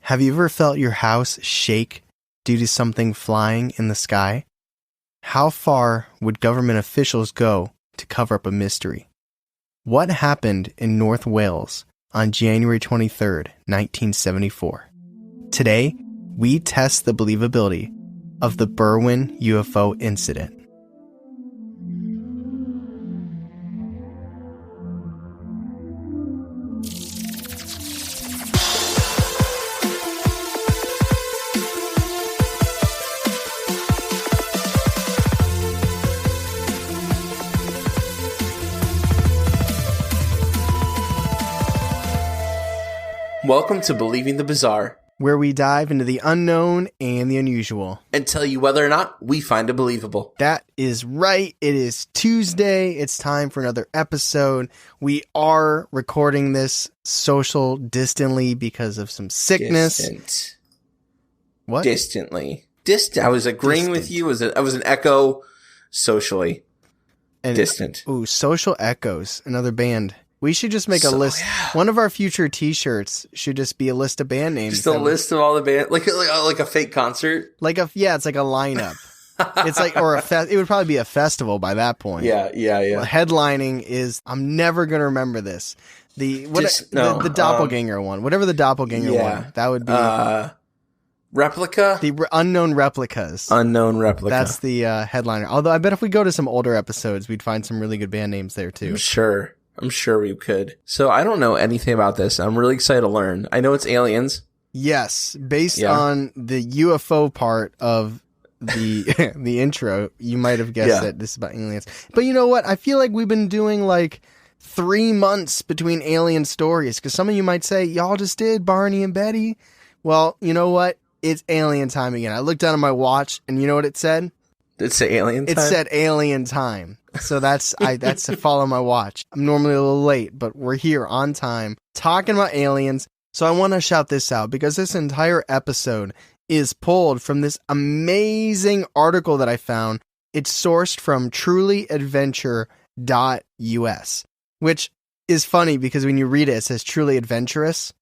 Have you ever felt your house shake due to something flying in the sky? How far would government officials go to cover up a mystery? What happened in North Wales on January 23rd, 1974? Today, we test the believability of the Berwyn UFO incident. Welcome to Believing the Bizarre, where we dive into the unknown and the unusual and tell you whether or not we find it believable. That is right. It is Tuesday. It's time for another episode. We are recording this social distantly because of some sickness. Distant. What? Distantly. I was agreeing with you. I was an echo socially. Distant. Ooh, Social Echoes, another band. We should just make a list. Yeah. One of our future T-shirts should just be a list of band names. Just a list of all the band, like a fake concert. It's like a lineup. It's like, or it would probably be a festival by that point. Yeah. Well, headlining is, I'm never gonna remember this. The doppelganger one, whatever the doppelganger one, that would be Replica. The Unknown Replicas. Unknown Replica. That's the headliner. Although I bet if we go to some older episodes, we'd find some really good band names there too. I'm sure we could. So I don't know anything about this. I'm really excited to learn. I know it's aliens. Yes. Based on the UFO part of the the intro, you might have guessed that this is about aliens. But you know what? I feel like we've been doing like 3 months between alien stories. Because some of you might say, y'all just did Barney and Betty. Well, you know what? It's alien time again. I looked down at my watch and you know what it said? Did it say alien time? It said alien time. So that's to follow my watch. I'm normally a little late, but we're here on time talking about aliens. So I want to shout this out because this entire episode is pulled from this amazing article that I found. It's sourced from trulyadventure.us, which is funny because when you read it, it says truly adventurous.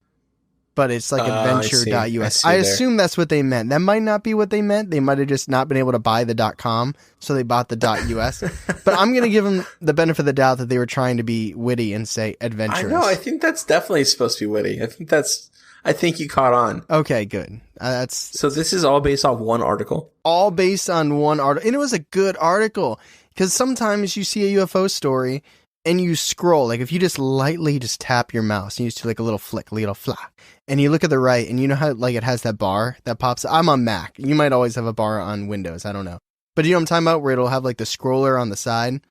But it's like adventure.us. I assume that's what they meant. That might not be what they meant. They might have just not been able to buy the .com, so they bought the .us. But I'm going to give them the benefit of the doubt that they were trying to be witty and say adventurous. I know. I think that's definitely supposed to be witty. I think you caught on. Okay, good. So this is all based off one article? All based on one article. And it was a good article. Because sometimes you see a UFO story and you scroll, like if you just lightly just tap your mouse and you just do like a little flick, a little fla, and you look at the right and you know how like it has that bar that pops. I'm on Mac. You might always have a bar on Windows. I don't know. But you know what I'm talking about where it'll have like the scroller on the side?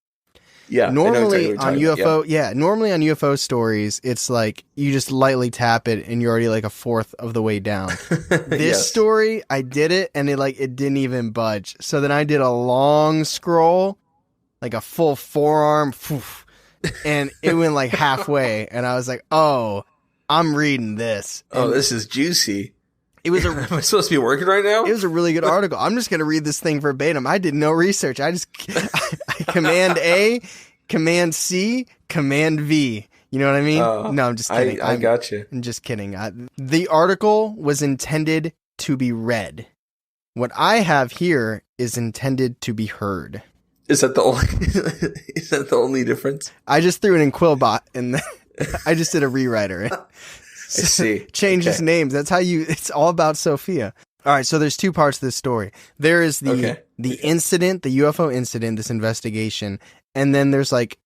Yeah. Normally on UFO, normally on UFO stories, it's like you just lightly tap it and you're already like a fourth of the way down. This story, I did it and it didn't even budge. So then I did a long scroll, like a full forearm, and it went like halfway, and I was like, "Oh, I'm reading this." And this is juicy. It was Am I supposed to be working right now? It was a really good article. I'm just gonna read this thing verbatim. I did no research. I Command A, Command C, Command V. You know what I mean? No, I'm just kidding. I got you. I'm just kidding. The article was intended to be read. What I have here is intended to be heard. Is that the only difference? I just threw it in Quillbot and I just did a rewriter. I see. Changes names. That's how it's all about Sophia. All right. So there's two parts to this story. There is the incident, the UFO incident, this investigation. And then there's like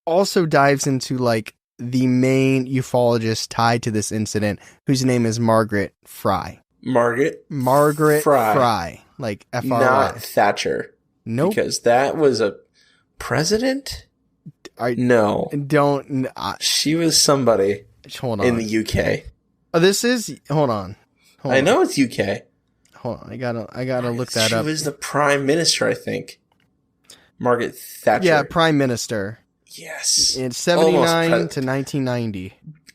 also dives into like the main ufologist tied to this incident, whose name is Margaret Frye. Margaret Frye. Like F-R-Y. Not Thatcher. Nope. Because that was a president? No. Don't. She was somebody in the UK. Oh, this is... Hold on. I know it's UK. Hold on. I gotta look that up. She was the prime minister, I think. Margaret Thatcher. Yeah, prime minister. Yes. In 79 to 1990.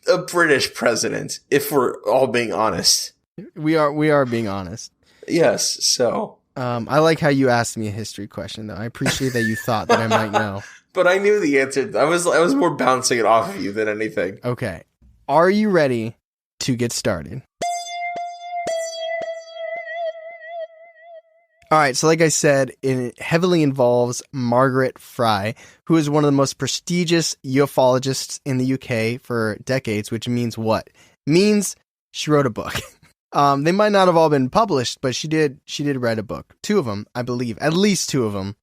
A British president, if we're all being honest. We are being honest. Yes, so... I like how you asked me a history question, though. I appreciate that you thought that I might know. But I knew the answer. I was more bouncing it off of you than anything. Okay. Are you ready to get started? All right, so like I said, it heavily involves Margaret Frye, who is one of the most prestigious ufologists in the UK for decades, which means what? Means she wrote a book. They might not have all been published, but she did write a book. 2 of them, I believe. At least 2 of them.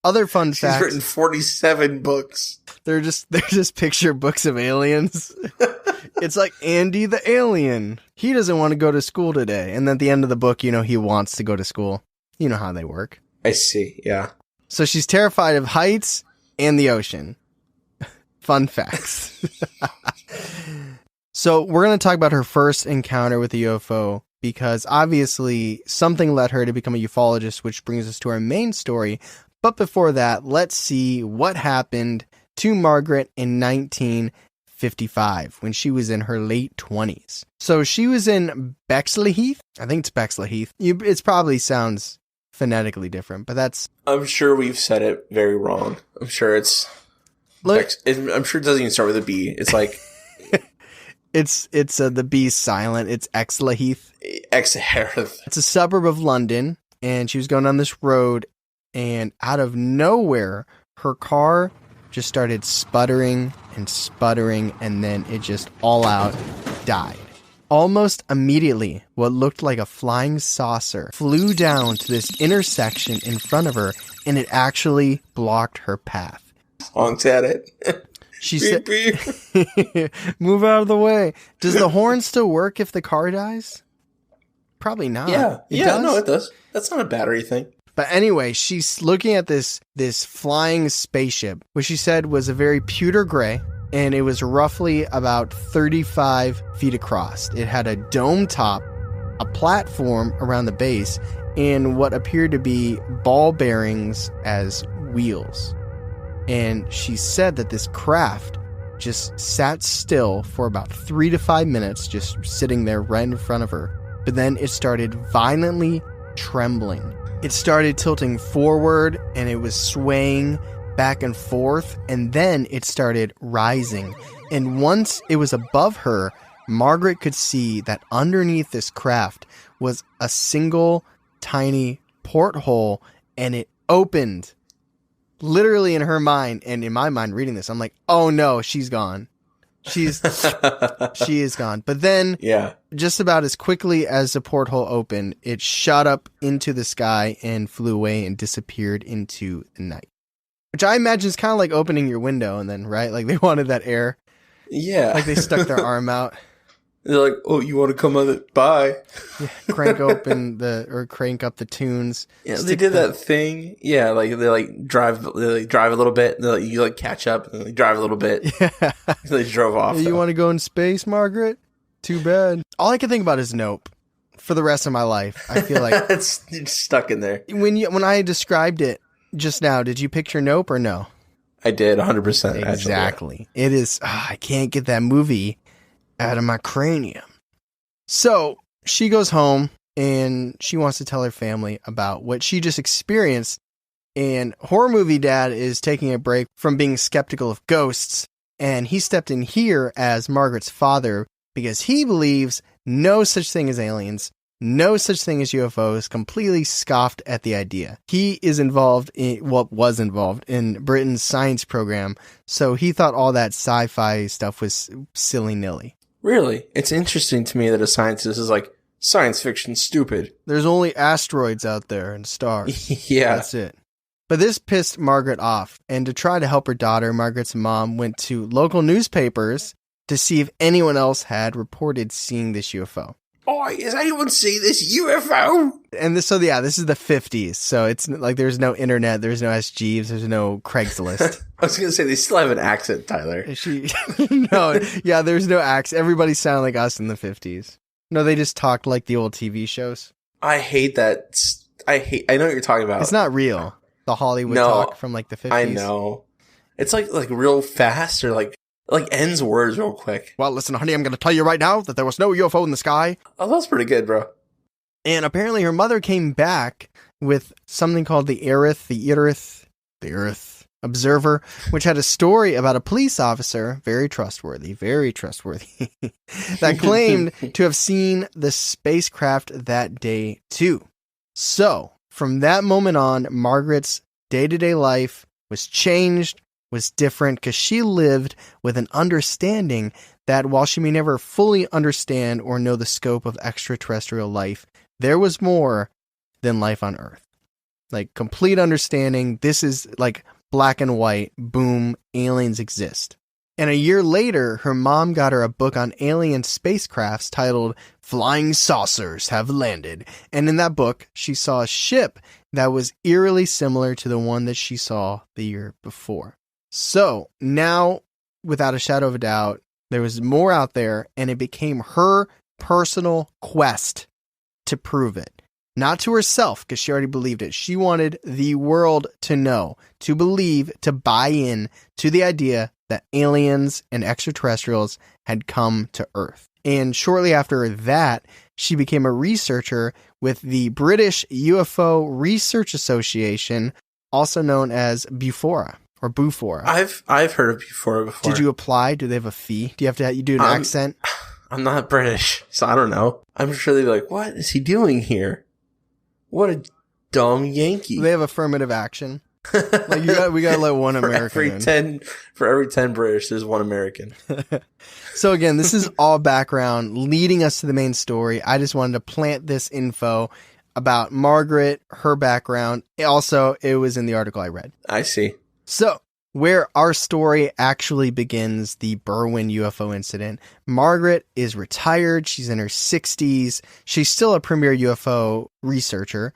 Other fun facts. She's written 47 books. They're just picture books of aliens. It's like Andy the alien. He doesn't want to go to school today. And then at the end of the book, he wants to go to school. You know how they work. I see, yeah. So she's terrified of heights and the ocean. Fun facts. So we're going to talk about her first encounter with the UFO because obviously something led her to become a ufologist, which brings us to our main story. But before that, let's see what happened to Margaret in 1955 when she was in her late 20s. So she was in Bexleyheath. I think it's Bexleyheath. It probably sounds phonetically different, but that's... I'm sure we've said it very wrong. I'm sure it's... I'm sure it doesn't even start with a B. It's like... It's the B's silent. It's Exleyheath. Exeherith. It's a suburb of London, and she was going down this road, and out of nowhere, her car just started sputtering, and then it just all out died. Almost immediately, what looked like a flying saucer flew down to this intersection in front of her, and it actually blocked her path. Honks at it. She said, move out of the way. Does the horn still work if the car dies? Probably not. Yeah, it does? No, it does. That's not a battery thing. But anyway, she's looking at this flying spaceship, which she said was a very pewter gray, and it was roughly about 35 feet across. It had a dome top, a platform around the base, and what appeared to be ball bearings as wheels. And she said that this craft just sat still for about 3 to 5 minutes, just sitting there right in front of her. But then it started violently trembling. It started tilting forward, and it was swaying back and forth, and then it started rising. And once it was above her, Margaret could see that underneath this craft was a single tiny porthole, and it opened. Literally in her mind, and in my mind reading this, I'm like, oh no, she's gone. She is gone. But then, just about as quickly as the porthole opened, it shot up into the sky and flew away and disappeared into the night. Which I imagine is kind of like opening your window and then, right? Like they wanted that air. Yeah. Like they stuck their arm out. They're like, oh, you want to come on it? Bye. Yeah, crank up the tunes. Yeah, they did that thing. Yeah, like they drive a little bit. You catch up and they drive a little bit. Yeah. They drove off. You want to go in space, Margaret? Too bad. All I can think about is Nope. For the rest of my life, I feel like it's stuck in there. When I described it just now, did you picture Nope or no? I did, 100%. Exactly. Actually. It is. I can't get that movie out of my cranium. So she goes home and she wants to tell her family about what she just experienced. And horror movie dad is taking a break from being skeptical of ghosts. And he stepped in here as Margaret's father because he believes no such thing as aliens, no such thing as UFOs, completely scoffed at the idea. He is was involved in Britain's science program. So he thought all that sci-fi stuff was silly-nilly. Really? It's interesting to me that a scientist is like, science fiction stupid. There's only asteroids out there and stars. Yeah. That's it. But this pissed Margaret off, and to try to help her daughter, Margaret's mom went to local newspapers to see if anyone else had reported seeing this UFO. Oh, has anyone seen this UFO? And this is the 50s, so it's like there's no internet, there's no SGs, there's no Craigslist. I was going to say, they still have an accent, Tyler. There's no accent. Everybody sounded like us in the 50s. No, they just talked like the old TV shows. I hate that. I know what you're talking about. It's not real. The Hollywood talk from like the 50s. I know. It's like real fast or like ends words real quick. Well, listen, honey, I'm going to tell you right now that there was no UFO in the sky. Oh, that's pretty good, bro. And apparently her mother came back with something called the Earth Observer, which had a story about a police officer, very trustworthy, that claimed to have seen the spacecraft that day too. So, From that moment on, Margaret's day-to-day life was changed, was different, because she lived with an understanding that while she may never fully understand or know the scope of extraterrestrial life, there was more than life on Earth. Like, complete understanding. This is like black and white. Boom, aliens exist. And a year later, her mom got her a book on alien spacecrafts titled Flying Saucers Have Landed. And in that book, she saw a ship that was eerily similar to the one that she saw the year before. So now, without a shadow of a doubt, there was more out there, and it became her personal quest to prove it. Not to herself, because she already believed it. She wanted the world to know, to believe, to buy in to the idea that aliens and extraterrestrials had come to Earth. And shortly after that, she became a researcher with the British UFO Research Association, also known as BUFORA. Or Bufora. I've heard of Bufora before. Did you apply? Do they have a fee? Do you have to you do an accent? I'm not British, so I don't know. I'm sure they'd be like, what is he doing here? What a dumb Yankee. They have affirmative action. Like we gotta let one American in. For every 10 British, there's one American. So again, this is all background leading us to the main story. I just wanted to plant this info about Margaret, her background. Also, it was in the article I read. I see. So, where our story actually begins, the Berwyn UFO incident. Margaret is retired. She's in her 60s. She's still a premier UFO researcher.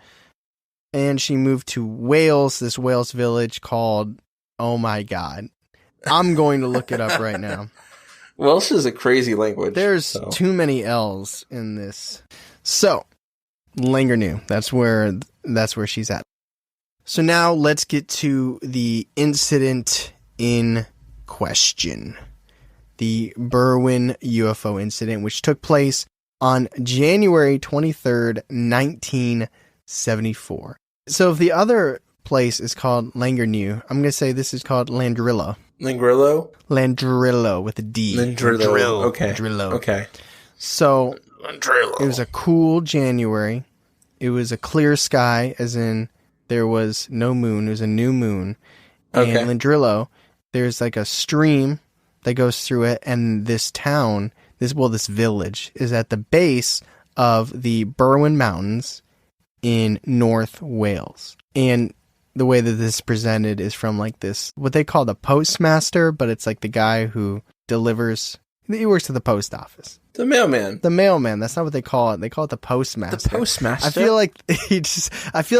And she moved to Wales, this Wales village called, oh my God. I'm going to look it up right now. Welsh is a crazy language. There's too many L's in this. So, Langernew. That's where she's at. So now let's get to the incident in question. The Berwyn UFO incident, which took place on January 23rd, 1974. So if the other place is called Langernew, I'm going to say this is called Landrillo. Langrillo? Landrillo with a D. Landrillo. Okay. Landrillo. Okay. So Landrillo. It was a cool January. It was a clear sky, as in there was no moon. It was a new moon. Okay. And Landrillo, there's like a stream that goes through it, and this town, this village, is at the base of the Berwyn Mountains in North Wales. And the way that this is presented is from like this, what they call the postmaster, but it's like the guy who delivers, he works at the post office. The mailman. The mailman. That's not what they call it. They call it the postmaster. The postmaster? I feel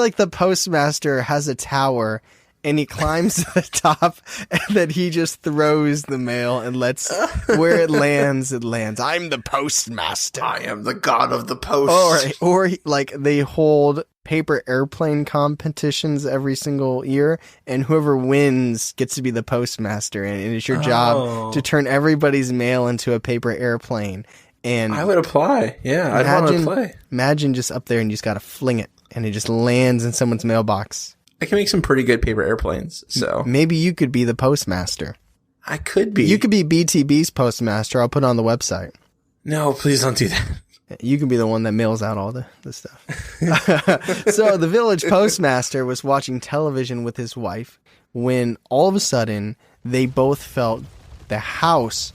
like the postmaster has a tower and he climbs to the top and then he just throws the mail and lets where it lands, it lands. I'm the postmaster. I am the god of the post. Or like they hold paper airplane competitions every single year, and whoever wins gets to be the postmaster, and it's your job to turn everybody's mail into a paper airplane. And I would apply. Yeah, I'd want to play. Imagine just up there and you just got to fling it, and it just lands in someone's mailbox. I can make some pretty good paper airplanes, so maybe you could be the postmaster. I could be. You could be BTB's postmaster. I'll put it on the website. No, please don't do that. You can be the one that mails out all the stuff. So the village postmaster was watching television with his wife when all of a sudden they both felt the house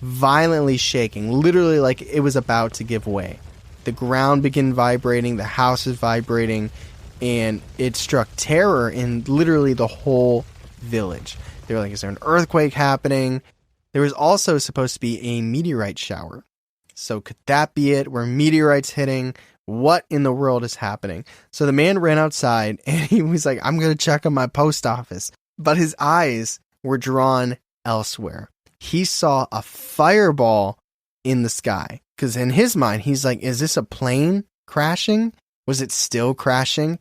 violently shaking, literally like it was about to give way. The ground began vibrating, the house is vibrating, and it struck terror in literally the whole village. They were like, is there an earthquake happening? There was also supposed to be a meteorite shower. So could that be it? Were meteorites hitting? What in the world is happening? So the man ran outside and he was like, I'm going to check on my post office. But his eyes were drawn elsewhere. He saw a fireball in the sky. Because in his mind, he's like, is this a plane crashing? Was it still crashing?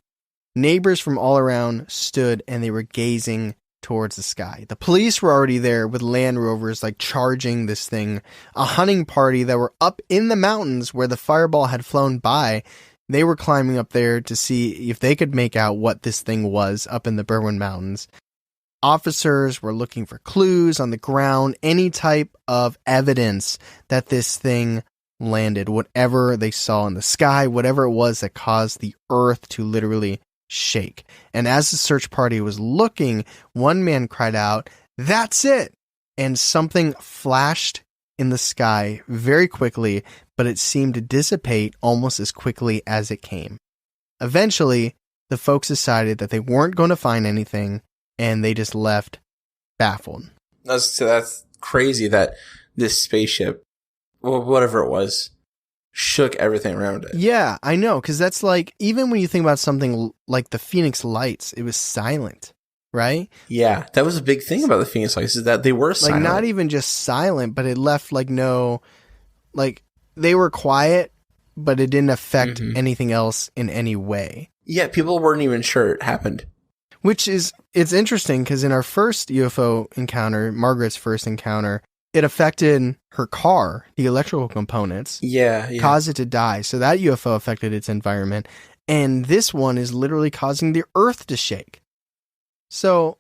Neighbors from all around stood and they were gazing towards the sky. The police were already there with Land Rovers, like charging this thing. A hunting party that were up in the mountains where the fireball had flown by. They were climbing up there to see if they could make out what this thing was up in the Berwyn Mountains. Officers were looking for clues on the ground, any type of evidence that this thing landed, whatever they saw in the sky, whatever it was that caused the earth to literally shake. And as the search party was looking, one man cried out, "That's it!" And something flashed in the sky very quickly, but it seemed to dissipate almost as quickly as it came. Eventually, the folks decided that they weren't going to find anything, and they just left baffled. That's crazy that this spaceship, well, whatever it was, shook everything around it. Yeah, I know, because that's like, even when you think about something like the Phoenix Lights, it was silent, right? Yeah, that was a big thing about the Phoenix Lights, is that they were silent. Like, not even just silent, but it left like no, like, they were quiet, but it didn't affect anything else in any way. Yeah, people weren't even sure it happened. Which is, it's interesting because in our first UFO encounter, Margaret's first encounter, it affected her car, the electrical components. Yeah. Caused it to die. So that UFO affected its environment. And this one is literally causing the earth to shake. So,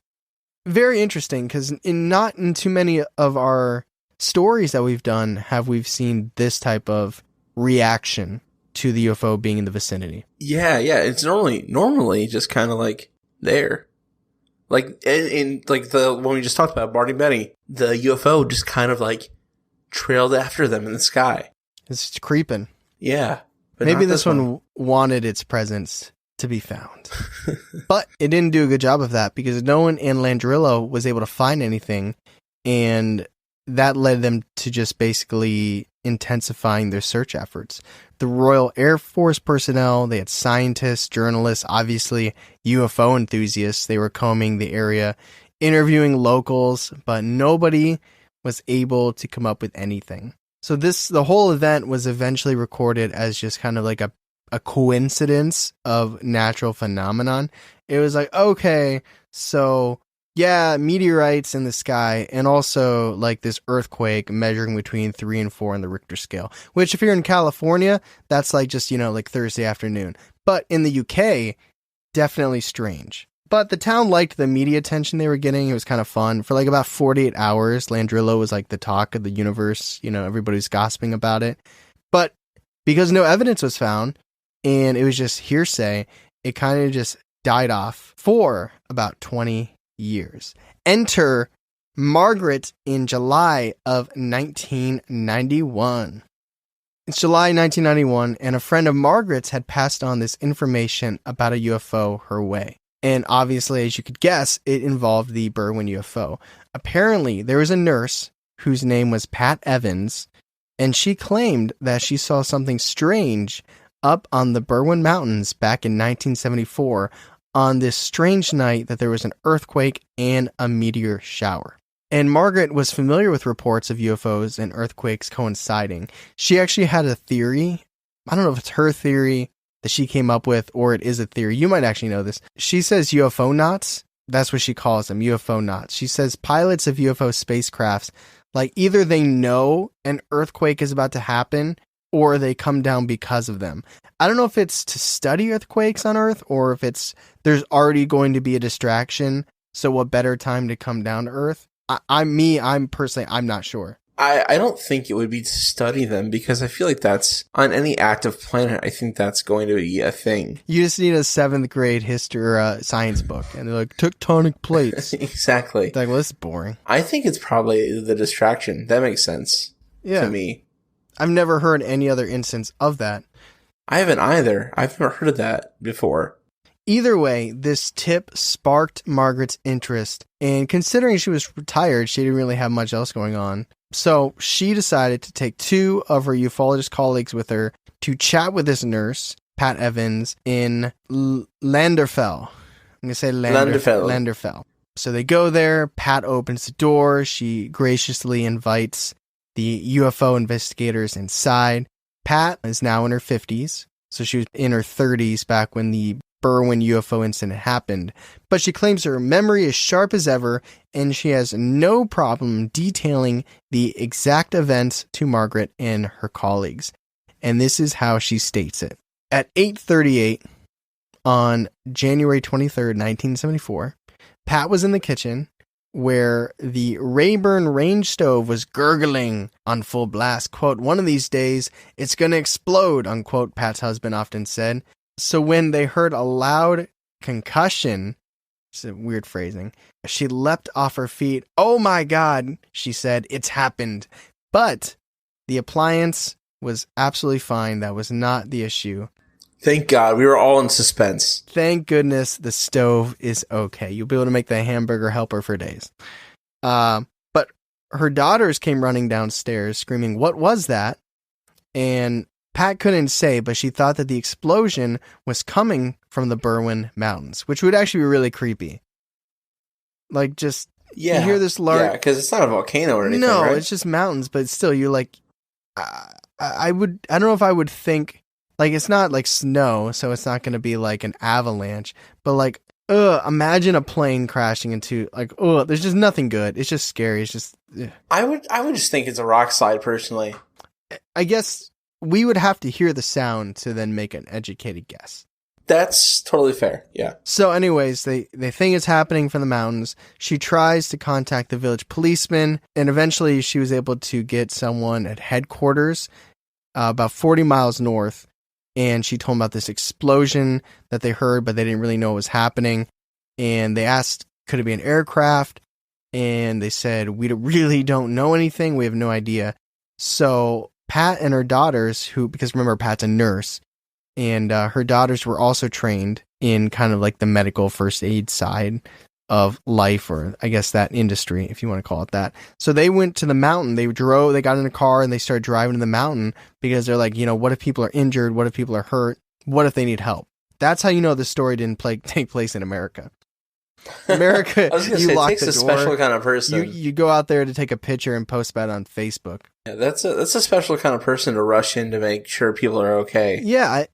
very interesting because not in too many of our stories that we've done have we seen this type of reaction to the UFO being in the vicinity. Yeah. It's normally just kind of like there. Like in like the when we just talked about Barney Benny, the UFO just kind of like trailed after them in the sky. It's creeping. Yeah. But maybe this one wanted its presence to be found. But it didn't do a good job of that because no one in Landrillo was able to find anything, and that led them to just basically intensifying their search efforts. The Royal Air Force personnel, they had scientists, journalists, obviously UFO enthusiasts. They were combing the area, interviewing locals, but nobody was able to come up with anything. So the whole event was eventually recorded as just kind of like a coincidence of natural phenomenon. It was like, okay, so yeah, meteorites in the sky, and also like this earthquake measuring between 3 and 4 on the Richter scale, which if you're in California, that's like just, like Thursday afternoon. But in the UK, definitely strange. But the town liked the media attention they were getting. It was kind of fun. For like about 48 hours, Landrillo was like the talk of the universe. Everybody was gossiping about it. But because no evidence was found, and it was just hearsay, it kind of just died off for about 20 years. Enter Margaret in July of 1991. It's July 1991, and a friend of Margaret's had passed on this information about a UFO her way. And obviously, as you could guess, it involved the Berwyn UFO. Apparently, there was a nurse whose name was Pat Evans, and she claimed that she saw something strange up on the Berwyn Mountains back in 1974 on this strange night that there was an earthquake and a meteor shower. And Margaret was familiar with reports of UFOs and earthquakes coinciding. She actually had a theory. I don't know if it's her theory that she came up with or it is a theory. You might actually know this. She says UFO knots. That's what she calls them, UFO knots. She says pilots of UFO spacecrafts, like either they know an earthquake is about to happen or they come down because of them. I don't know if it's to study earthquakes on Earth or if there's already going to be a distraction. So what better time to come down to Earth? I'm not sure. I don't think it would be to study them because I feel like that's on any active planet. I think that's going to be a thing. You just need a 7th grade history or science book, and they're like tectonic plates. Exactly. It's like, well, this is boring. I think it's probably the distraction. That makes sense to me. I've never heard any other instance of that. I haven't either. I've never heard of that before. Either way, this tip sparked Margaret's interest, and considering she was retired, she didn't really have much else going on. So she decided to take 2 of her ufologist colleagues with her to chat with this nurse, Pat Evans, in Landerfell. I'm going to say Landerfell. So they go there, Pat opens the door, she graciously invites the UFO investigators inside. Pat is now in her 50s, so she was in her 30s back when the Berwyn UFO incident happened, but she claims her memory is sharp as ever, and she has no problem detailing the exact events to Margaret and her colleagues. And this is how she states it. At 8:38 on January 23rd, 1974, Pat was in the kitchen where the Rayburn range stove was gurgling on full blast. Quote, "One of these days, it's going to explode," unquote, Pat's husband often said. So when they heard a loud concussion. It's a weird phrasing. She leapt off her feet. "Oh my God," she said, "it's happened." But the appliance was absolutely fine. That was not the issue. Thank God. We were all in suspense. Thank goodness the stove is okay. You'll be able to make the hamburger helper for days. But her daughters came running downstairs screaming, "What was that?" And Pat couldn't say, but she thought that the explosion was coming from the Berwyn Mountains, which would actually be really creepy. Like, just, you hear this large... Yeah, because it's not a volcano or anything, No, right? it's just mountains, but still, you're like... I don't know if I would think... Like, it's not like snow, so it's not going to be like an avalanche, but like, imagine a plane crashing into, like, there's just nothing good. It's just scary. It's just... Ugh. I would just think it's a rock slide, personally. I guess we would have to hear the sound to then make an educated guess. That's totally fair, yeah. So anyways, they think it's happening from the mountains. She tries to contact the village policeman, and eventually she was able to get someone at headquarters about 40 miles north, and she told them about this explosion that they heard, but they didn't really know what was happening. And they asked, could it be an aircraft? And they said, we really don't know anything. We have no idea. So Pat and her daughters, because remember, Pat's a nurse, and her daughters were also trained in kind of like the medical first aid side of life, or I guess that industry, if you want to call it that. So they went to the mountain. They got in a car and they started driving to the mountain because they're like, what if people are injured? What if people are hurt? What if they need help? That's how you know the story didn't take place in America. America, I was going to say, it takes a special kind of person. You go out there to take a picture and post that on Facebook. Yeah, that's a special kind of person to rush in to make sure people are okay. Yeah,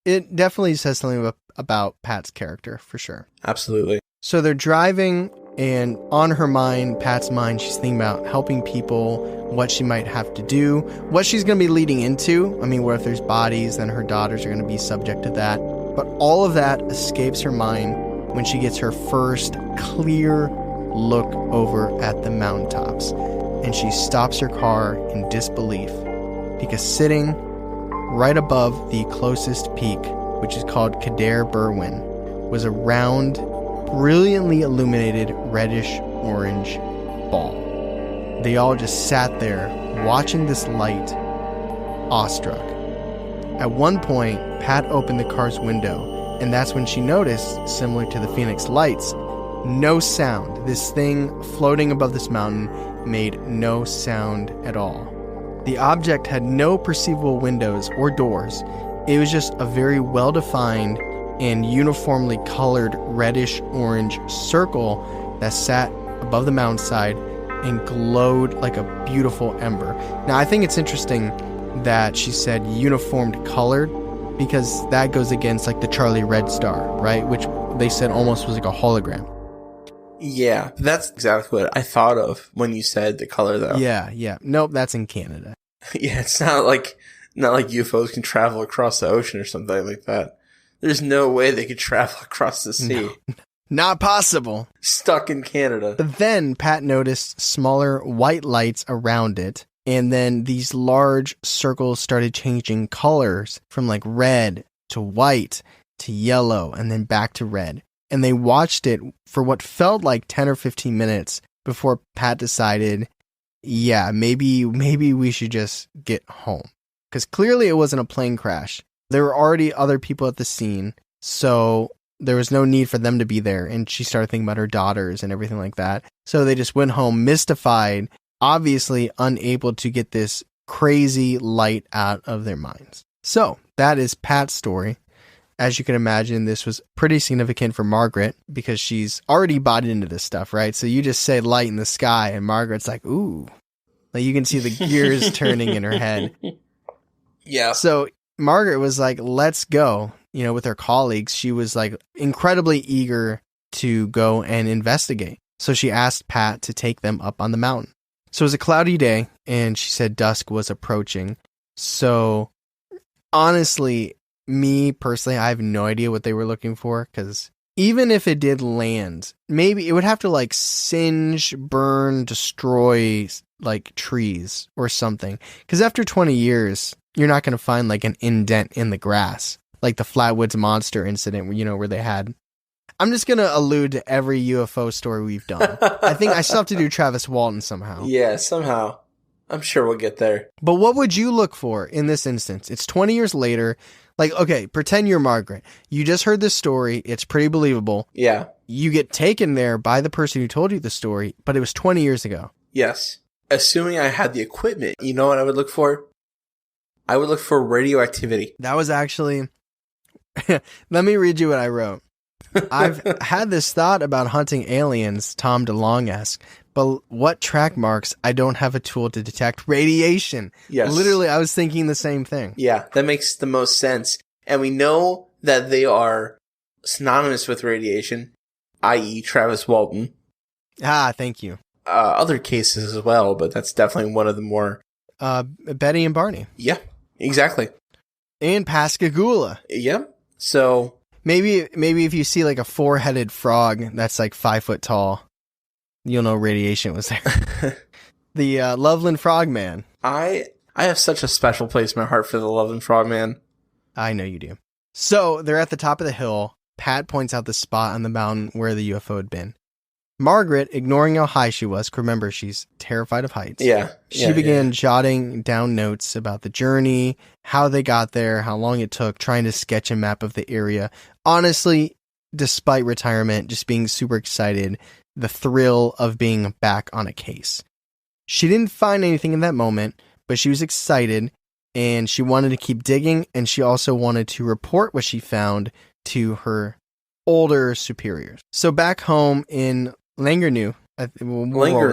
it definitely says something about Pat's character, for sure. Absolutely. So they're driving, and on her mind, Pat's mind, she's thinking about helping people, what she might have to do, what she's going to be leading into. I mean, what if there's bodies, then her daughters are going to be subject to that. But all of that escapes her mind when she gets her first clear look over at the mountaintops. And she stops her car in disbelief, because sitting right above the closest peak, which is called Cadair Berwyn, was a round, brilliantly illuminated reddish-orange ball. They all just sat there, watching this light, awestruck. At one point, Pat opened the car's window, and that's when she noticed, similar to the Phoenix Lights, no sound. This thing floating above this mountain made no sound at all. The object had no perceivable windows or doors. It was just a very well-defined and uniformly colored reddish-orange circle that sat above the mountainside and glowed like a beautiful ember. Now, I think it's interesting that she said uniformed colored, because that goes against like the Charlie Red Star, right? Which they said almost was like a hologram. Yeah, that's exactly what I thought of when you said the color, though. Yeah. Nope, that's in Canada. Yeah, it's not like UFOs can travel across the ocean or something like that. There's no way they could travel across the sea. No, not possible. Stuck in Canada. But then Pat noticed smaller white lights around it, and then these large circles started changing colors from like red to white to yellow and then back to red. And they watched it for what felt like 10 or 15 minutes before Pat decided, yeah, maybe we should just get home. Because clearly it wasn't a plane crash. There were already other people at the scene, so there was no need for them to be there. And she started thinking about her daughters and everything like that. So they just went home mystified, obviously unable to get this crazy light out of their minds. So that is Pat's story. As you can imagine, this was pretty significant for Margaret because she's already bought into this stuff, right? So you just say light in the sky and Margaret's like, ooh. Like you can see the gears turning in her head. Yeah. So Margaret was like, let's go. With her colleagues, she was like incredibly eager to go and investigate. So she asked Pat to take them up on the mountain. So it was a cloudy day, and she said dusk was approaching. So honestly, me personally, I have no idea what they were looking for, because even if it did land, maybe it would have to like singe, burn, destroy like trees or something. Because after 20 years, you're not going to find like an indent in the grass, like the Flatwoods Monster incident, where they had I'm just going to allude to every UFO story we've done. I think I still have to do Travis Walton somehow. Yeah, somehow. I'm sure we'll get there. But what would you look for in this instance? It's 20 years later. Like, okay, pretend you're Margaret. You just heard this story. It's pretty believable. Yeah. You get taken there by the person who told you the story, but it was 20 years ago. Yes. Assuming I had the equipment, you know what I would look for? I would look for radioactivity. That was actually... Let me read you what I wrote. I've had this thought about hunting aliens, Tom DeLong asked, but what track marks? I don't have a tool to detect radiation. Yes. Literally, I was thinking the same thing. Yeah, that makes the most sense. And we know that they are synonymous with radiation, i.e. Travis Walton. Ah, thank you. Other cases as well, but that's definitely one of the more... Betty and Barney. Yeah, exactly. And Pascagoula. Yep. So... Maybe if you see like a 4-headed frog that's like 5 foot tall, you'll know radiation was there. The Loveland Frogman. I have such a special place in my heart for the Loveland Frogman. I know you do. So they're at the top of the hill. Pat points out the spot on the mountain where the UFO had been. Margaret, ignoring how high she was, remember she's terrified of heights. Yeah. She began jotting down notes about the journey, how they got there, how long it took, trying to sketch a map of the area. Honestly, despite retirement, just being super excited, the thrill of being back on a case. She didn't find anything in that moment, but she was excited and she wanted to keep digging, and she also wanted to report what she found to her older superiors. So back home in Langernew, Langer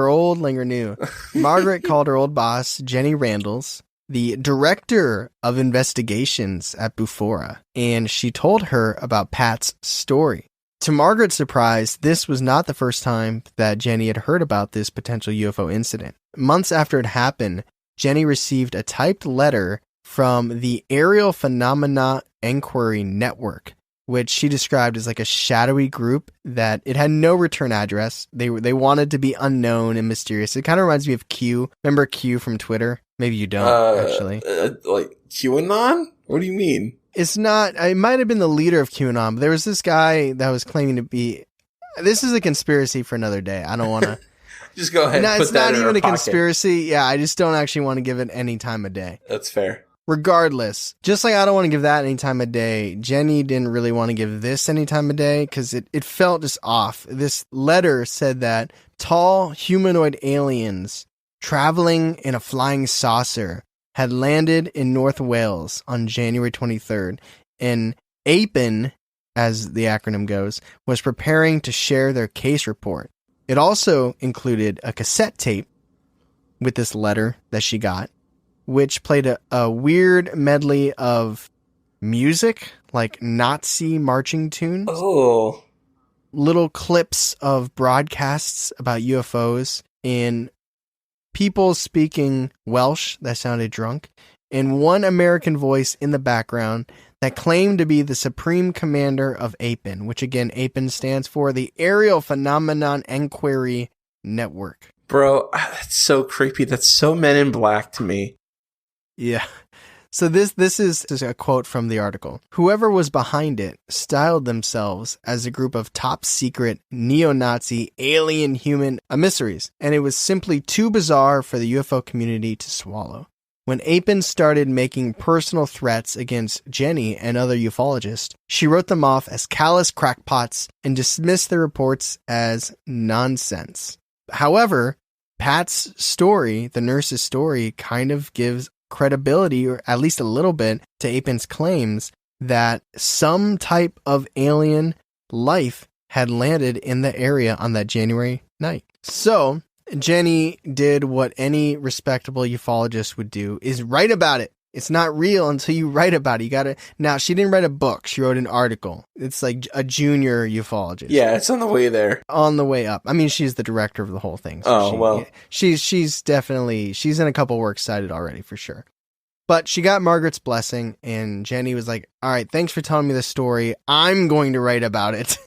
old, Langer new. Margaret called her old boss, Jenny Randalls, the director of investigations at Bufora, and she told her about Pat's story. To Margaret's surprise, this was not the first time that Jenny had heard about this potential UFO incident. Months after it happened, Jenny received a typed letter from the Aerial Phenomena Inquiry Network, which she described as like a shadowy group that it had no return address. They wanted to be unknown and mysterious. It kind of reminds me of Q. Remember Q from Twitter? Maybe you don't, actually. Like QAnon? What do you mean? It's not. It might have been the leader of QAnon, but there was this guy that was claiming to be... This is a conspiracy for another day. I don't want to... Just go ahead and put that in our pocket. It's not even a conspiracy. Yeah, I just don't actually want to give it any time of day. That's fair. Regardless, just like I don't want to give that any time of day, Jenny didn't really want to give this any time of day because it felt just off. This letter said that tall humanoid aliens traveling in a flying saucer had landed in North Wales on January 23rd, and APEN, as the acronym goes, was preparing to share their case report. It also included a cassette tape with this letter that she got, which played a weird medley of music, like Nazi marching tunes. Oh. Little clips of broadcasts about UFOs and people speaking Welsh that sounded drunk, and one American voice in the background that claimed to be the supreme commander of APEN, which again, APEN stands for the Aerial Phenomenon Inquiry Network. Bro, that's so creepy. That's so Men in Black to me. Yeah. So this is a quote from the article. Whoever was behind it styled themselves as a group of top secret neo-Nazi alien human emissaries, and it was simply too bizarre for the UFO community to swallow. When APEN started making personal threats against Jenny and other ufologists, she wrote them off as callous crackpots and dismissed the reports as nonsense. However, Pat's story, the nurse's story, kind of gives credibility, or at least a little bit, to APEN's claims that some type of alien life had landed in the area on that January night. So Jenny did what any respectable ufologist would do, is write about it. It's not real until you write about it. You gotta. Now, she didn't write a book. She wrote an article. It's like a junior ufologist. Yeah, it's on the way there. On the way up. I mean, she's the director of the whole thing. So she's definitely, she's in a couple works cited already for sure. But she got Margaret's blessing, and Jenny was like, all right, thanks for telling me this story. I'm going to write about it.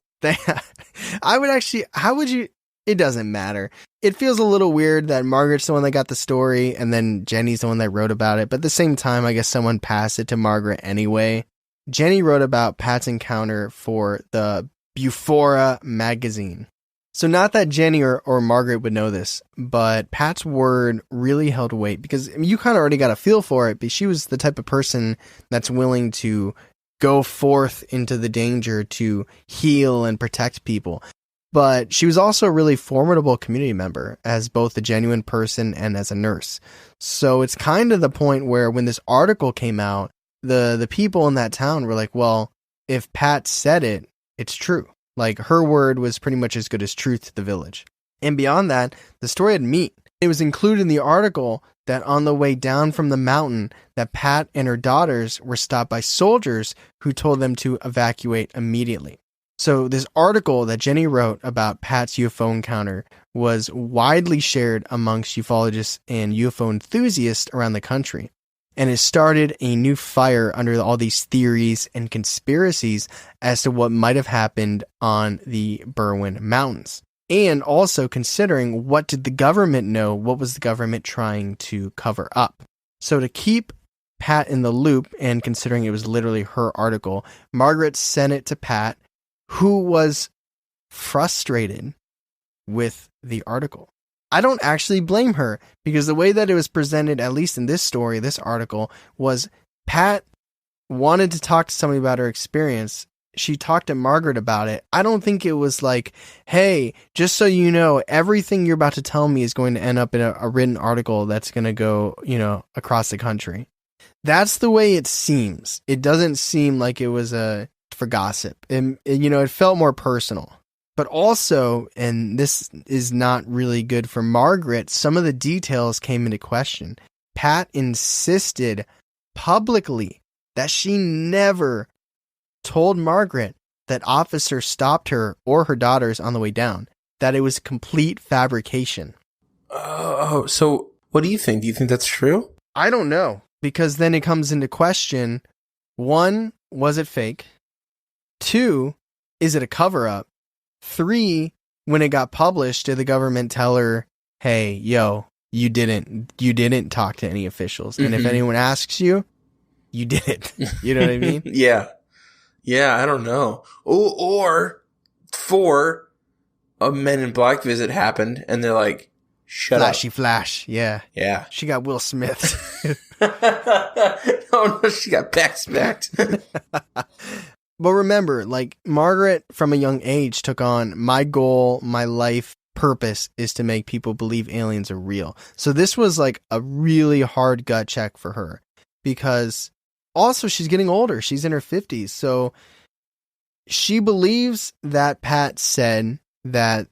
I would actually, how would you, it doesn't matter. It feels a little weird that Margaret's the one that got the story and then Jenny's the one that wrote about it. But at the same time, I guess someone passed it to Margaret anyway. Jenny wrote about Pat's encounter for the Bufora magazine. So not that Jenny or Margaret would know this, but Pat's word really held weight because you kind of already got a feel for it, but she was the type of person that's willing to go forth into the danger to heal and protect people. But she was also a really formidable community member as both a genuine person and as a nurse. So it's kind of the point where when this article came out, the people in that town were like, well, if Pat said it, it's true. Like, her word was pretty much as good as truth to the village. And beyond that, the story had meat. It was included in the article that on the way down from the mountain, that Pat and her daughters were stopped by soldiers who told them to evacuate immediately. So this article that Jenny wrote about Pat's UFO encounter was widely shared amongst ufologists and UFO enthusiasts around the country. And it started a new fire under all these theories and conspiracies as to what might have happened on the Berwyn Mountains. And also considering, what did the government know? What was the government trying to cover up? So to keep Pat in the loop, and considering it was literally her article, Margaret sent it to Pat, who was frustrated with the article. I don't actually blame her, because the way that it was presented, at least in this story, this article, was Pat wanted to talk to somebody about her experience. She talked to Margaret about it. I don't think it was like, hey, just so you know, everything you're about to tell me is going to end up in a written article that's going to go, across the country. That's the way it seems. It doesn't seem like it was for gossip. And, it felt more personal. But also, and this is not really good for Margaret, some of the details came into question. Pat insisted publicly that she never told Margaret that officers stopped her or her daughters on the way down, that it was complete fabrication. Oh, so what do you think? Do you think that's true? I don't know, because then it comes into question, 1, was it fake? 2, is it a cover-up? 3, when it got published, did the government tell her, hey, yo, you didn't talk to any officials. And if anyone asks you, you did it. You know what I mean? Yeah. Yeah, I don't know. Or 4, a Men in Black visit happened, and they're like, shut Flashy up. Flash, yeah. Yeah. She got Will Smith. Oh, no, she got back-smacked. But remember, Margaret from a young age took on, my goal, my life purpose is to make people believe aliens are real. So this was a really hard gut check for her, because also she's getting older. She's in her 50s. So she believes that Pat said that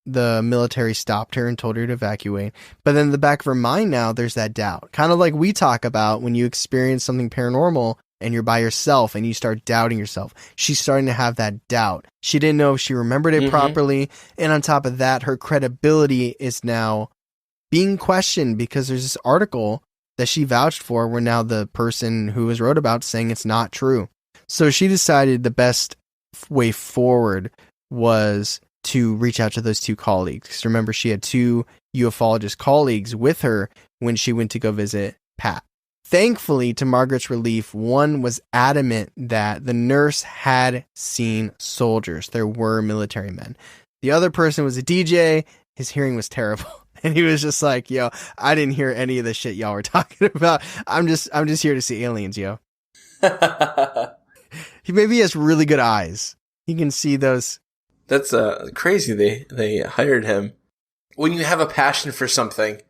the military stopped her and told her to evacuate. But then in the back of her mind now, there's that doubt. Kind of like we talk about when you experience something paranormal and you're by yourself and you start doubting yourself. She's starting to have that doubt. She didn't know if she remembered it properly. And on top of that, her credibility is now being questioned, because there's this article that she vouched for where now the person who was wrote about saying it's not true. So she decided the best way forward was to reach out to those 2 colleagues. 'Cause remember, she had 2 ufologist colleagues with her when she went to go visit Pat. Thankfully, to Margaret's relief, one was adamant that the nurse had seen soldiers. There were military men. The other person was a DJ. His hearing was terrible. And he was just like, yo, I didn't hear any of the shit y'all were talking about. I'm just here to see aliens, yo. Maybe he has really good eyes. He can see those. That's crazy. They hired him. When you have a passion for something,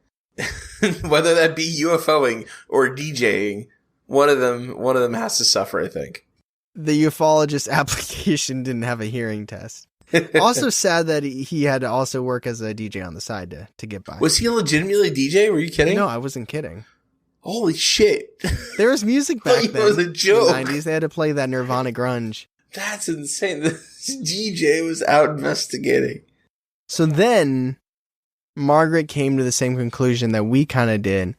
whether that be UFOing or DJing, one of them has to suffer, I think. The ufologist application didn't have a hearing test. Also sad that he had to also work as a DJ on the side to get by. Was he legitimately DJ? Were you kidding? No, I wasn't kidding. Holy shit. There was music back then. It was a joke. In the 90s, they had to play that Nirvana grunge. That's insane. This DJ was out investigating. So then Margaret came to the same conclusion that we kind of did.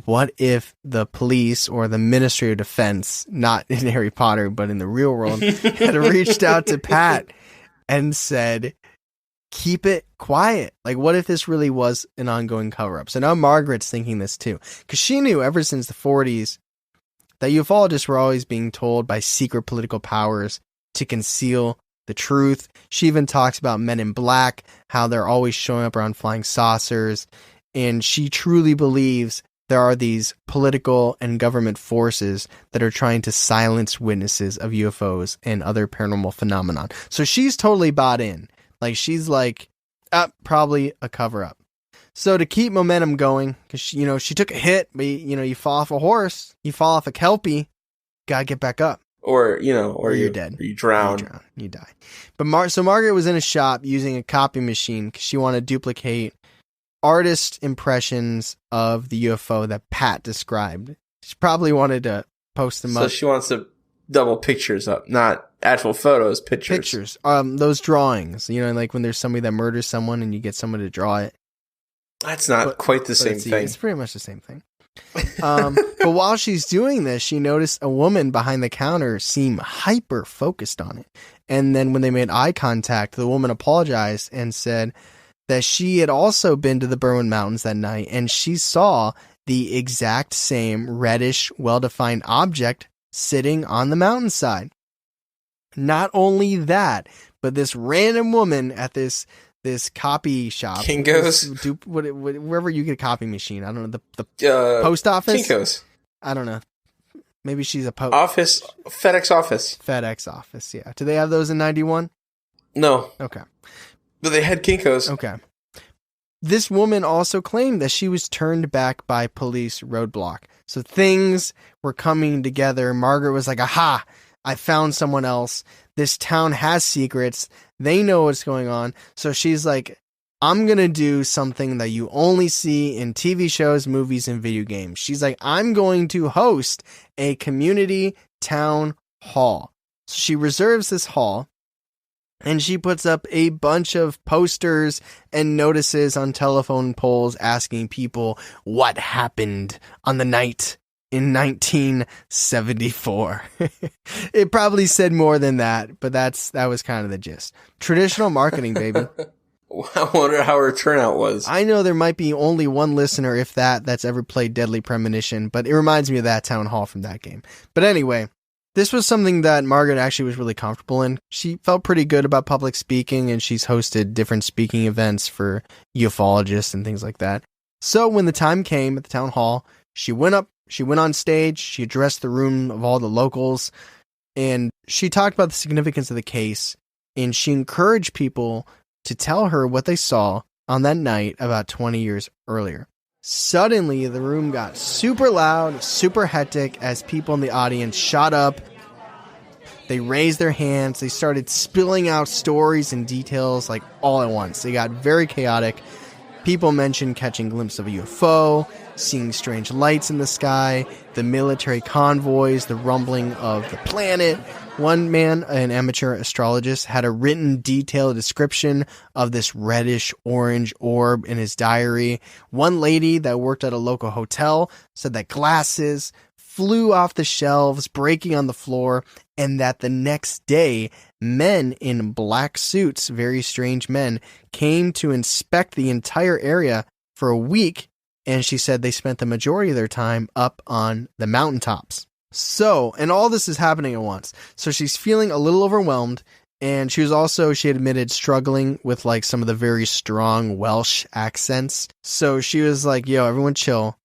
What if the police or the Ministry of Defense, not in Harry Potter, but in the real world, had reached out to Pat and said, keep it quiet. What if this really was an ongoing cover-up? So now Margaret's thinking this too. Because she knew ever since the 40s, that ufologists were always being told by secret political powers to conceal the truth. She even talks about men in black, how they're always showing up around flying saucers, and she truly believes there are these political and government forces that are trying to silence witnesses of UFOs and other paranormal phenomenon. So she's totally bought in. Like, she's like, probably a cover-up. So to keep momentum going, because, she took a hit, but, you fall off a horse, you fall off a Kelpie, gotta get back up. Or you're dead. Or you drown. You die. But so Margaret was in a shop using a copy machine because she wanted to duplicate artist impressions of the UFO that Pat described. She probably wanted to post them up. So she wants to double pictures up, not actual photos, pictures. Pictures. Those drawings, like when there's somebody that murders someone and you get someone to draw it. That's not quite the same thing. It's pretty much the same thing. But while she's doing this, she noticed a woman behind the counter seem hyper focused on it. And then when they made eye contact, the woman apologized and said that she had also been to the Berwyn Mountains that night, and she saw the exact same reddish, well-defined object sitting on the mountainside. Not only that, but this random woman at this copy shop, Kinko's, wherever you get a copy machine. I don't know, the post office. Kinko's. I don't know. Maybe she's a office, FedEx office. FedEx office. Yeah. Do they have those in 91? No. Okay. But they had Kinko's. Okay. This woman also claimed that she was turned back by police roadblock. So things were coming together. Margaret was like, aha, I found someone else. This town has secrets. They know what's going on. So she's like, I'm going to do something that you only see in TV shows, movies, and video games. She's like, I'm going to host a community town hall. So she reserves this hall, and she puts up a bunch of posters and notices on telephone poles asking people what happened on the night in 1974. It probably said more than that, but that was kind of the gist. Traditional marketing, baby. I wonder how her turnout was. I know there might be only one listener, if that's ever played Deadly Premonition, but it reminds me of that town hall from that game. But anyway, this was something that Margaret actually was really comfortable in. She felt pretty good about public speaking, and she's hosted different speaking events for ufologists and things like that. So when the time came at the town hall, she went on stage, she addressed the room of all the locals, and she talked about the significance of the case, and she encouraged people to tell her what they saw on that night about 20 years earlier. Suddenly, the room got super loud, super hectic as people in the audience shot up. They raised their hands. They started spilling out stories and details like all at once. They got very chaotic. People mentioned catching a glimpse of a UFO, seeing strange lights in the sky, the military convoys, the rumbling of the planet. One man, an amateur astrologist, had a written detailed description of this reddish orange orb in his diary. One lady that worked at a local hotel said that glasses flew off the shelves, breaking on the floor, and that the next day, men in black suits, very strange men, came to inspect the entire area for a week, and she said they spent the majority of their time up on the mountaintops. So, and all this is happening at once. So she's feeling a little overwhelmed, and she admitted struggling with like some of the very strong Welsh accents. So she was like, yo, everyone chill.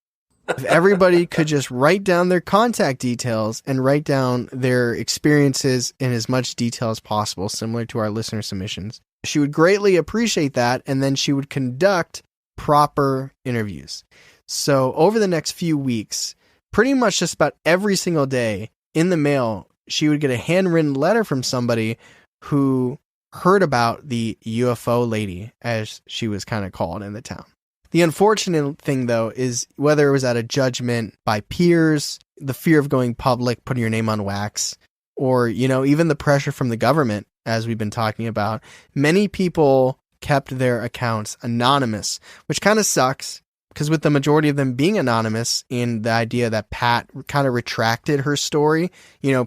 If everybody could just write down their contact details and write down their experiences in as much detail as possible, similar to our listener submissions, she would greatly appreciate that, and then she would conduct proper interviews. So over the next few weeks, pretty much just about every single day in the mail, she would get a handwritten letter from somebody who heard about the UFO lady, as she was kind of called in the town. The unfortunate thing, though, is whether it was at a judgment by peers, the fear of going public, putting your name on wax, or, even the pressure from the government, as we've been talking about, many people kept their accounts anonymous, which kind of sucks. Because with the majority of them being anonymous, and the idea that Pat kind of retracted her story,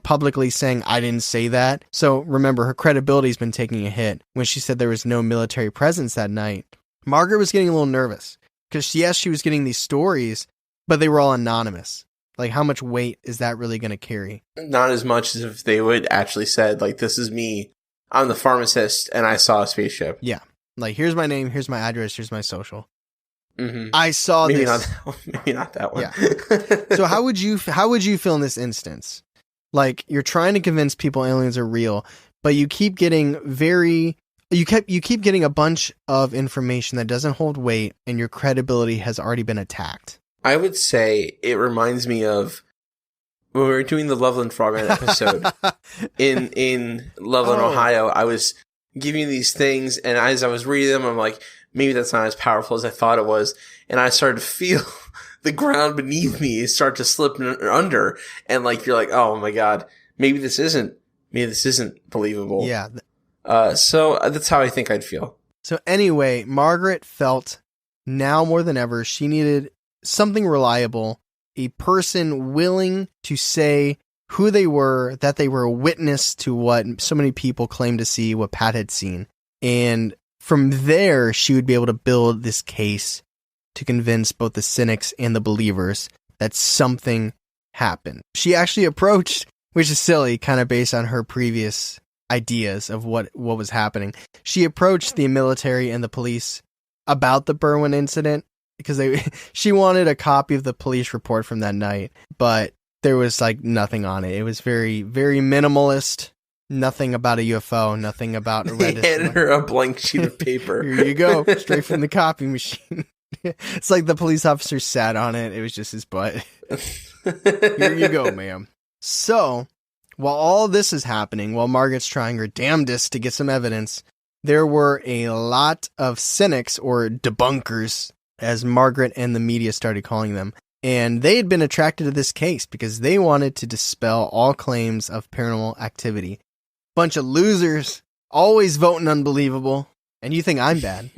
publicly saying, I didn't say that. So remember, her credibility's been taking a hit when she said there was no military presence that night. Margaret was getting a little nervous because, yes, she was getting these stories, but they were all anonymous. Like, how much weight is that really going to carry? Not as much as if they would actually said, like, this is me. I'm the pharmacist, and I saw a spaceship. Yeah. Like, here's my name, here's my address, here's my social. Mm-hmm. I saw maybe this. Maybe not that one. Yeah. So how would you feel in this instance? Like, you're trying to convince people aliens are real, but you keep getting you keep getting a bunch of information that doesn't hold weight, and your credibility has already been attacked. I would say it reminds me of when we were doing the Loveland Frogman episode in Loveland, Ohio. I was giving you these things, and as I was reading them, I'm like, maybe that's not as powerful as I thought it was. And I started to feel the ground beneath me start to slip under, and like you're like, oh my god, maybe this isn't believable. Yeah. So that's how I think I'd feel. So anyway, Margaret felt now more than ever she needed something reliable, a person willing to say who they were, that they were a witness to what so many people claimed to see, what Pat had seen. And from there, she would be able to build this case to convince both the cynics and the believers that something happened. She actually approached, which is silly, kind of based on her previous ideas of what was happening. She approached the military and the police about the Berwyn incident because she wanted a copy of the police report from that night, but there was like nothing on it. It was very, very minimalist. Nothing about a UFO, nothing about a red. He handed her a blank sheet of paper. Here you go, straight from the copy machine. It's like the police officer sat on it. It was just his butt. Here you go, ma'am. So, while all this is happening, while Margaret's trying her damnedest to get some evidence, there were a lot of cynics, or debunkers, as Margaret and the media started calling them. And they had been attracted to this case because they wanted to dispel all claims of paranormal activity. Bunch of losers, always voting unbelievable, and you think I'm bad.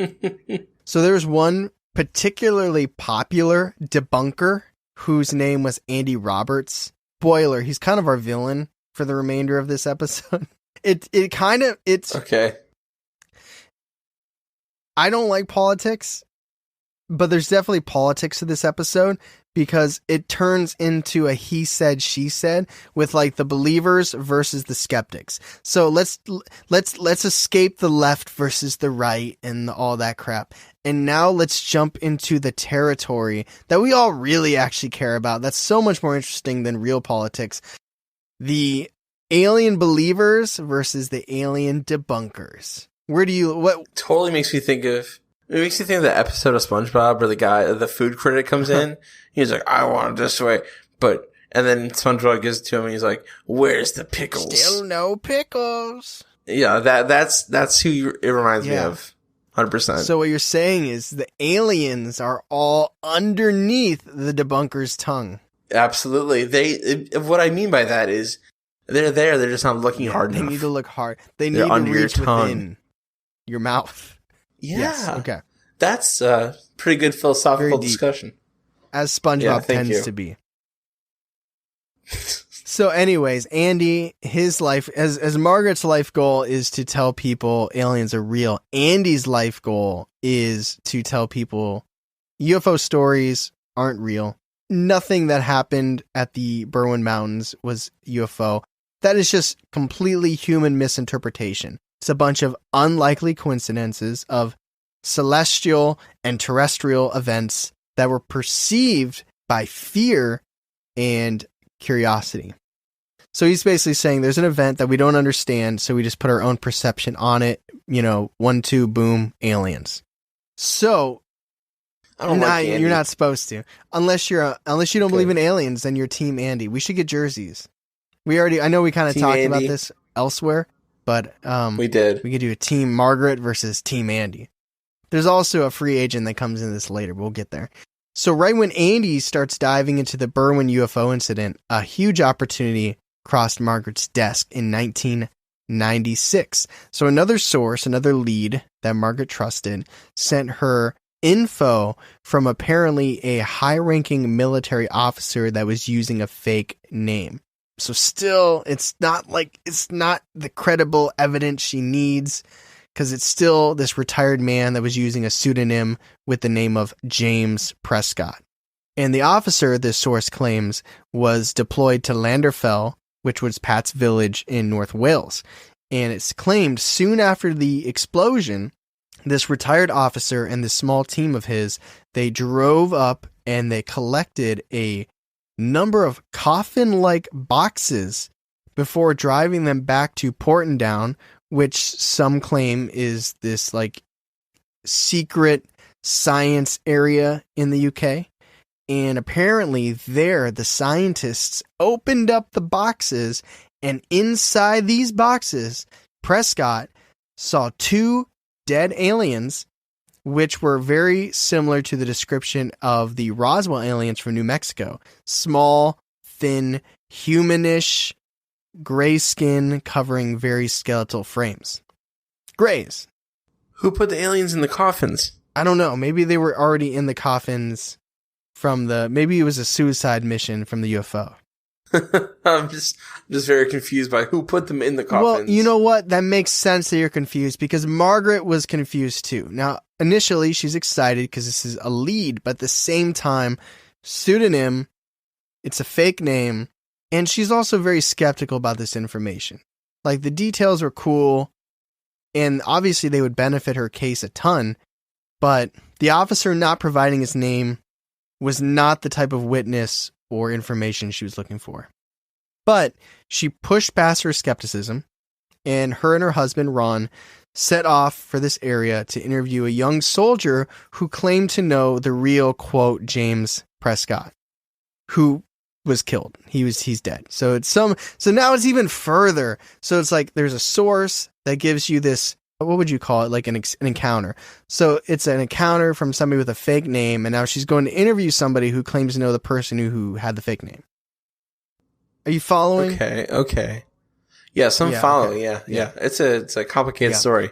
So there was one particularly popular debunker whose name was Andy Roberts. Spoiler, he's kind of our villain for the remainder of this episode. It's okay. I don't like politics, but there's definitely politics to this episode because it turns into a he said, she said with like the believers versus the skeptics. So let's escape the left versus the right and all that crap. And now let's jump into the territory that we all really actually care about. That's so much more interesting than real politics. The alien believers versus the alien debunkers. What totally makes me think of the episode of SpongeBob where the food critic comes in. He's like, I want it this way. And then SpongeBob gives it to him and he's like, where's the pickles? Still no pickles. Yeah, that's who it reminds me of. 100%. So what you're saying is the aliens are all underneath the debunker's tongue. Absolutely. What I mean by that is they're there. They're just not looking hard enough. They need to look hard. They need to reach within your mouth. Yeah. Yes, okay. That's a pretty good philosophical discussion. As SpongeBob tends to be. So anyways, Andy, his life, as Margaret's life goal is to tell people aliens are real, Andy's life goal is to tell people UFO stories aren't real. Nothing that happened at the Berwyn Mountains was UFO. That is just completely human misinterpretation. It's a bunch of unlikely coincidences of celestial and terrestrial events that were perceived by fear and curiosity. So he's basically saying there's an event that we don't understand, so we just put our own perception on it. 1, 2, boom, aliens. So you're not supposed to, unless you don't believe in aliens. Then you're Team Andy. We should get jerseys. I know we kind of talked about this elsewhere, but we did. We could do a Team Margaret versus Team Andy. There's also a free agent that comes into this later. We'll get there. So right when Andy starts diving into the Berwyn UFO incident, a huge opportunity crossed Margaret's desk in 1996. So another source, another lead that Margaret trusted, sent her info from apparently a high-ranking military officer that was using a fake name. So still, it's not the credible evidence she needs, because it's still this retired man that was using a pseudonym with the name of James Prescott. And the officer, this source claims, was deployed to Llanderfell, which was Pat's village in North Wales. And it's claimed soon after the explosion, this retired officer and this small team of his, they drove up and they collected a number of coffin-like boxes before driving them back to Portendown, which some claim is this like secret science area in the UK. And apparently there, the scientists opened up the boxes, and inside these boxes, Prescott saw 2 dead aliens, which were very similar to the description of the Roswell aliens from New Mexico. Small, thin, humanish, gray skin covering very skeletal frames. Grays. Who put the aliens in the coffins? I don't know. Maybe they were already in the coffins maybe it was a suicide mission from the UFO. I'm just very confused by who put them in the coffins. Well, you know what? That makes sense that you're confused, because Margaret was confused too. Now, initially, she's excited because this is a lead, but at the same time, pseudonym, it's a fake name, and she's also very skeptical about this information. Like, the details are cool, and obviously they would benefit her case a ton, but the officer not providing his name was not the type of witness or information she was looking for. But she pushed past her skepticism, and her husband, Ron, set off for this area to interview a young soldier who claimed to know the real, quote, James Prescott, who was killed. He's dead. So now it's even further. So it's like there's a source that gives you this, what would you call it? Like an encounter. So it's an encounter from somebody with a fake name, and now she's going to interview somebody who claims to know the person who had the fake name. Are you following? Okay. Yes, I'm following. Okay. Yeah. It's a complicated story.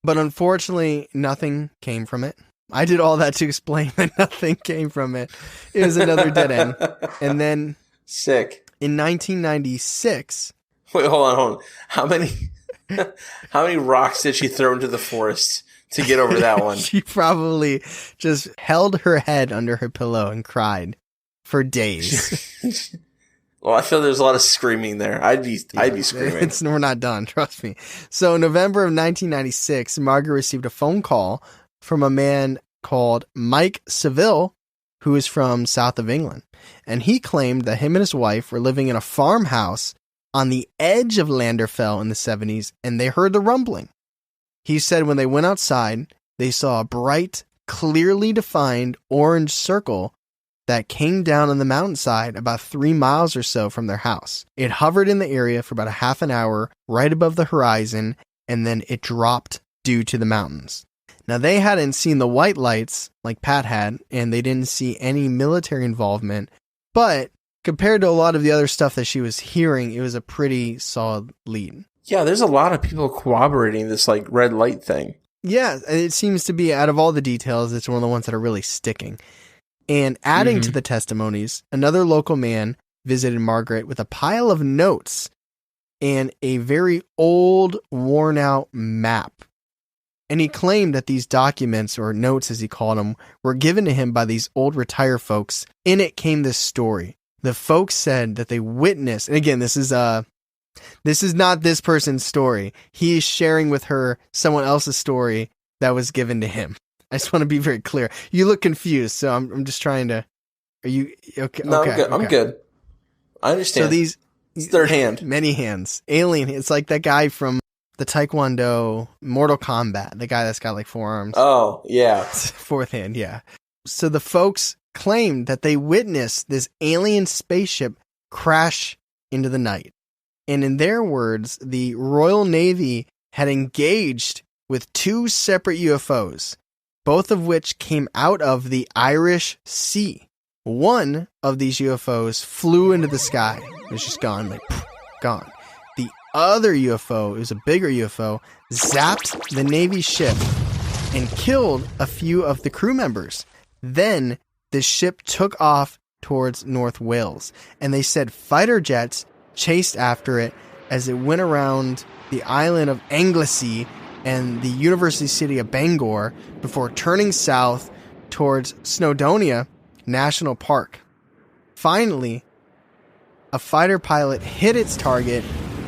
But unfortunately, nothing came from it. I did all that to explain that nothing came from it. It was another dead end. And then... Sick. In 1996... Wait, hold on. How many rocks did she throw into the forest to get over that one? She probably just held her head under her pillow and cried for days. Well, I feel there's a lot of screaming there. I'd be screaming. We're not done, trust me. So, November of 1996, Margaret received a phone call from a man called Mike Seville, who is from south of England. And he claimed that him and his wife were living in a farmhouse on the edge of Llanderfell in the 70s, and they heard the rumbling. He said when they went outside, they saw a bright, clearly defined orange circle that came down on the mountainside about 3 miles or so from their house. It hovered in the area for about a half an hour right above the horizon, and then it dropped due to the mountains. Now, they hadn't seen the white lights like Pat had, and they didn't see any military involvement, but compared to a lot of the other stuff that she was hearing, it was a pretty solid lead. Yeah, there's a lot of people corroborating this like red light thing. Yeah, it seems to be, out of all the details, it's one of the ones that are really sticking. And adding to the testimonies, another local man visited Margaret with a pile of notes and a very old, worn-out map. And he claimed that these documents, or notes as he called them, were given to him by these old retired folks. In it came this story. The folks said that they witnessed, and again, this is not this person's story. He is sharing with her someone else's story that was given to him. I just want to be very clear. You look confused, so I'm just trying to. Are you okay? No, I'm good. I'm good. I understand. So these it's third hand, many hands, alien. It's like that guy from the Taekwondo Mortal Kombat, the guy that's got like 4 arms. Oh yeah, fourth hand. Yeah. So the folks claimed that they witnessed this alien spaceship crash into the night. And in their words, the Royal Navy had engaged with 2 separate UFOs, both of which came out of the Irish Sea. One of these UFOs flew into the sky. It was just gone, like, gone. The other UFO, it was a bigger UFO, zapped the Navy ship and killed a few of the crew members. Then the ship took off towards North Wales, and they said fighter jets chased after it as it went around the island of Anglesey and the university city of Bangor before turning south towards Snowdonia, National Park. Finally, a fighter pilot hit its target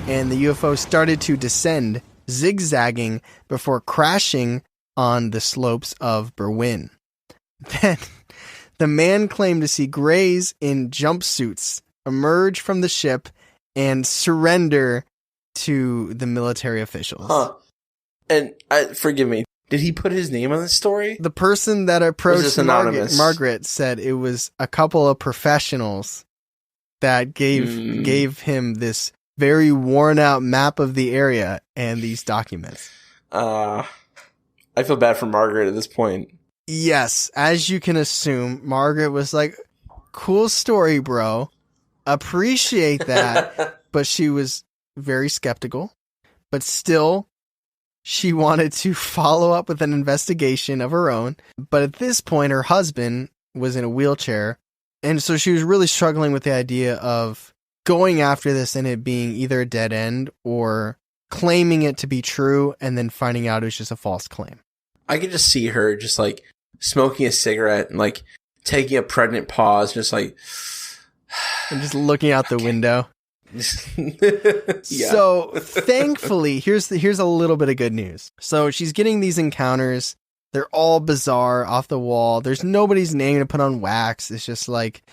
and the UFO started to descend, zigzagging before crashing on the slopes of Berwyn. Then, the man claimed to see greys in jumpsuits emerge from the ship and surrender to the military officials. Huh. And forgive me, did he put his name on the story? The person that approached Margaret said it was a couple of professionals that gave him this very worn out map of the area and these documents. I feel bad for Margaret at this point. Yes, as you can assume, Margaret was like, cool story, bro. Appreciate that. But she was very skeptical. But still, she wanted to follow up with an investigation of her own. But at this point, her husband was in a wheelchair. And so she was really struggling with the idea of going after this and it being either a dead end or claiming it to be true and then finding out it was just a false claim. I could just see her just like smoking a cigarette and like taking a pregnant pause, just like and just looking out the window. Yeah. So thankfully, here's a little bit of good news. So she's getting these encounters. They're all bizarre, off the wall. There's nobody's name to put on wax. It's just like,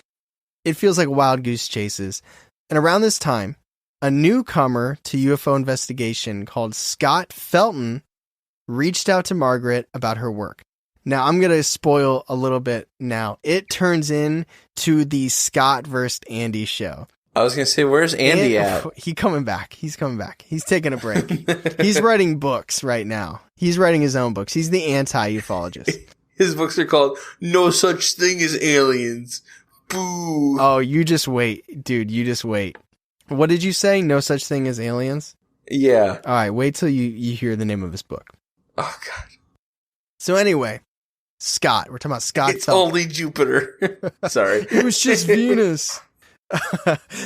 it feels like wild goose chases. And around this time, a newcomer to UFO investigation called Scott Felton reached out to Margaret about her work. Now, I'm going to spoil a little bit now. It turns into the Scott versus Andy show. I was going to say, where's Andy at? He's coming back. He's taking a break. He's writing books right now. He's writing his own books. He's the anti-ufologist. His books are called No Such Thing as Aliens. Boo. Oh, you just wait. Dude, you just wait. What did you say? No Such Thing as Aliens? Yeah. All right, wait till you hear the name of his book. Oh, God. So anyway, Scott. We're talking about Scott. It's only Jupiter. Sorry. It was just Venus.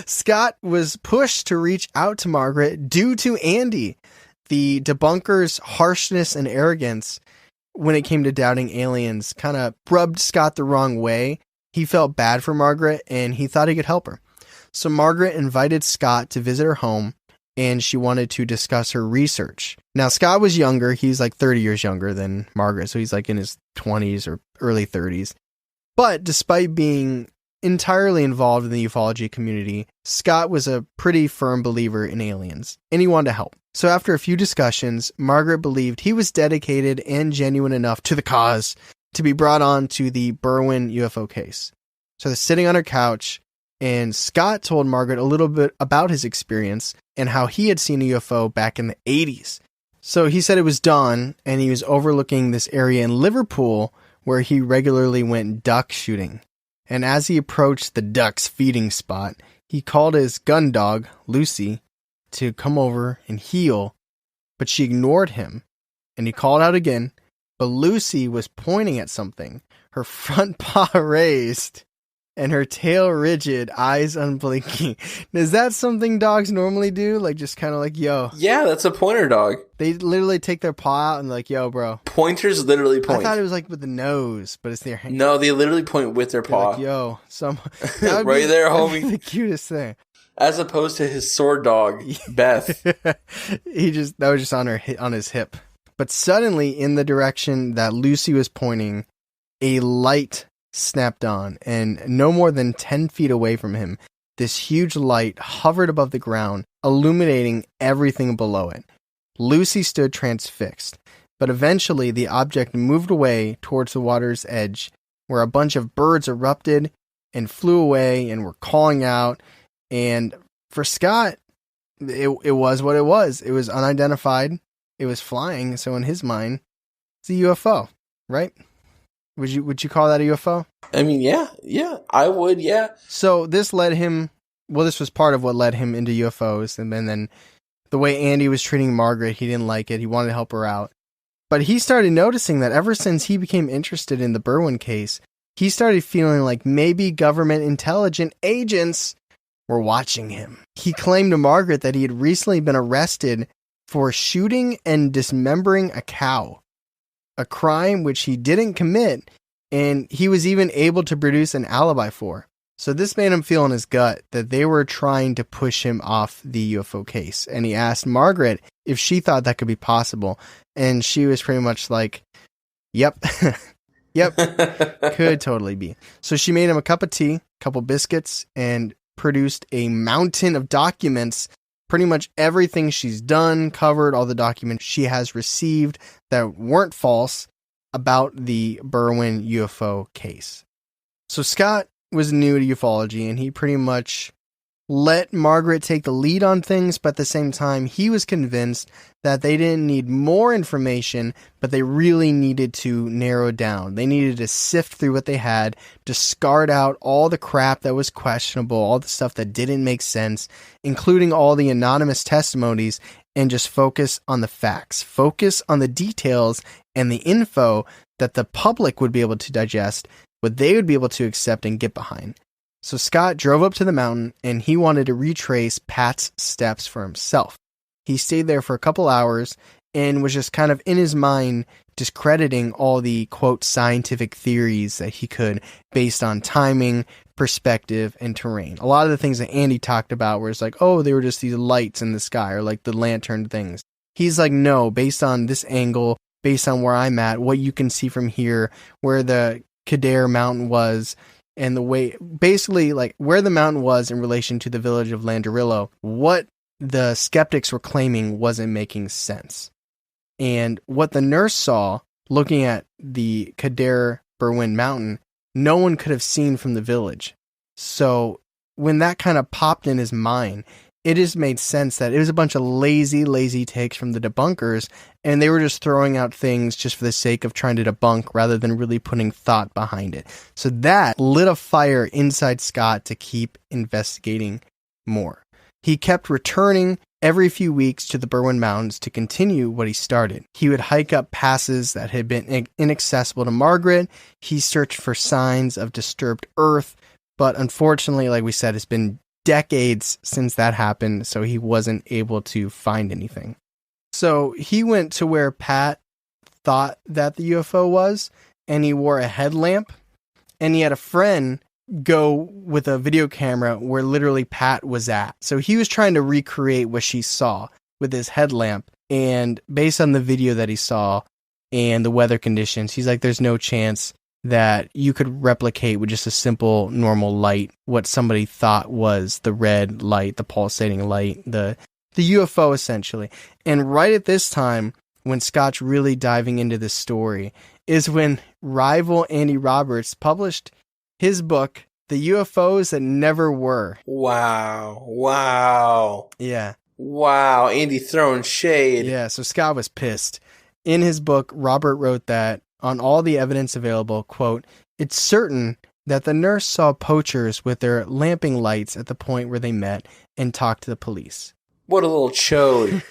Scott was pushed to reach out to Margaret due to Andy, the debunker's harshness and arrogance when it came to doubting aliens kind of rubbed Scott the wrong way. He felt bad for Margaret and he thought he could help her. So Margaret invited Scott to visit her home and she wanted to discuss her research. Now, Scott was younger. He's like 30 years younger than Margaret. So he's like in his 20s or early 30s. But despite being entirely involved in the ufology community, Scott was a pretty firm believer in aliens, and he wanted to help. So after a few discussions, Margaret believed he was dedicated and genuine enough to the cause to be brought on to the Berwyn UFO case. So they're sitting on her couch, and Scott told Margaret a little bit about his experience and how he had seen a UFO back in the 80s. So he said it was dawn, and he was overlooking this area in Liverpool where he regularly went duck shooting. And as he approached the duck's feeding spot, he called his gun dog, Lucy, to come over and heal, but she ignored him. And he called out again, but Lucy was pointing at something, her front paw raised, and her tail rigid, eyes unblinking. Is that something dogs normally do? Like, just kind of like, yo. Yeah, that's a pointer dog. They literally take their paw out and like, yo, bro. Pointers literally point. I thought it was like with the nose, but it's their hand. No, they literally point with their paw. Like, yo, right there, homie. The cutest thing. As opposed to his sword dog, Beth. That was just on his hip. But suddenly, in the direction that Lucy was pointing, a light snapped on, and no more than 10 feet away from him, this huge light hovered above the ground, illuminating everything below it. Lucy stood transfixed, but eventually the object moved away towards the water's edge, where a bunch of birds erupted and flew away and were calling out. And for Scott, it was what it was. It was unidentified. It was flying. So in his mind, it's a UFO, right? Would you call that a UFO? I mean, yeah, I would, yeah. So this led him, well, this was part of what led him into UFOs. And then the way Andy was treating Margaret, he didn't like it. He wanted to help her out. But he started noticing that ever since he became interested in the Berwyn case, he started feeling like maybe government intelligence agents were watching him. He claimed to Margaret that he had recently been arrested for shooting and dismembering a cow, a crime which he didn't commit, and he was even able to produce an alibi for. So this made him feel in his gut that they were trying to push him off the UFO case. And he asked Margaret if she thought that could be possible. And she was pretty much like, yep, yep, could totally be. So she made him a cup of tea, a couple biscuits, and produced a mountain of documents. Pretty much everything she's done, covered, all the documents she has received that weren't false about the Berwyn UFO case. So Scott was new to ufology, and he pretty much let Margaret take the lead on things, but at the same time, he was convinced that they didn't need more information, but they really needed to narrow down. They needed to sift through what they had, discard out all the crap that was questionable, all the stuff that didn't make sense, including all the anonymous testimonies, and just focus on the facts, focus on the details and the info that the public would be able to digest, what they would be able to accept and get behind. So Scott drove up to the mountain, and he wanted to retrace Pat's steps for himself. He stayed there for a couple hours and was just kind of in his mind discrediting all the, quote, scientific theories that he could based on timing, perspective, and terrain. A lot of the things that Andy talked about where it's like, oh, they were just these lights in the sky or like the lantern things. He's like, no, based on this angle, based on where I'm at, what you can see from here, where the Kildare Mountain was, and the way, basically, like, where the mountain was in relation to the village of Landarillo, what the skeptics were claiming wasn't making sense. And what the nurse saw, looking at the Kildare Berwyn Mountain, no one could have seen from the village. So when that kind of popped in his mind, it just made sense that it was a bunch of lazy takes from the debunkers, and they were just throwing out things just for the sake of trying to debunk rather than really putting thought behind it. So that lit a fire inside Scott to keep investigating more. He kept returning every few weeks to the Berwyn Mountains to continue what he started. He would hike up passes that had been inaccessible to Margaret. He searched for signs of disturbed earth, but unfortunately, like we said, it's been decades since that happened, so he wasn't able to find anything. So he went to where Pat thought that the UFO was, and he wore a headlamp, and he had a friend go with a video camera where literally Pat was at. So he was trying to recreate what she saw with his headlamp, and based on the video that he saw and the weather conditions, he's like, there's no chance that you could replicate with just a simple normal light what somebody thought was the red light, the pulsating light, the UFO essentially. And right at this time, when Scott's really diving into this story, is when rival Andy Roberts published his book, The UFOs That Never Were. Wow. Yeah. Wow, Andy throwing shade. Yeah, so Scott was pissed. In his book, Robert wrote that on all the evidence available, quote, it's certain that the nurse saw poachers with their lamping lights at the point where they met and talked to the police. What a little chode.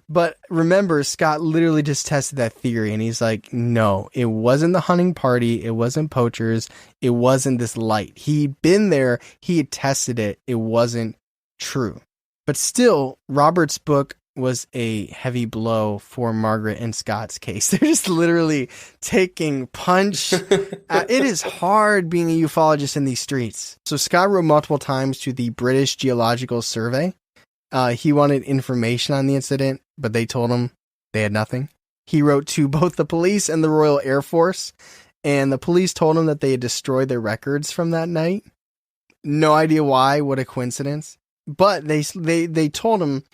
But remember, Scott literally just tested that theory, and he's like, no, it wasn't the hunting party, it wasn't poachers, it wasn't this light. He'd been there, he had tested it, it wasn't true. But still, Robert's book was a heavy blow for Margaret and Scott's case. They're just literally taking punch. It is hard being a ufologist in these streets. So Scott wrote multiple times to the British Geological Survey. He wanted information on the incident, but they told him they had nothing. He wrote to both the police and the Royal Air Force, and the police told him that they had destroyed their records from that night. No idea why, what a coincidence. But they told him,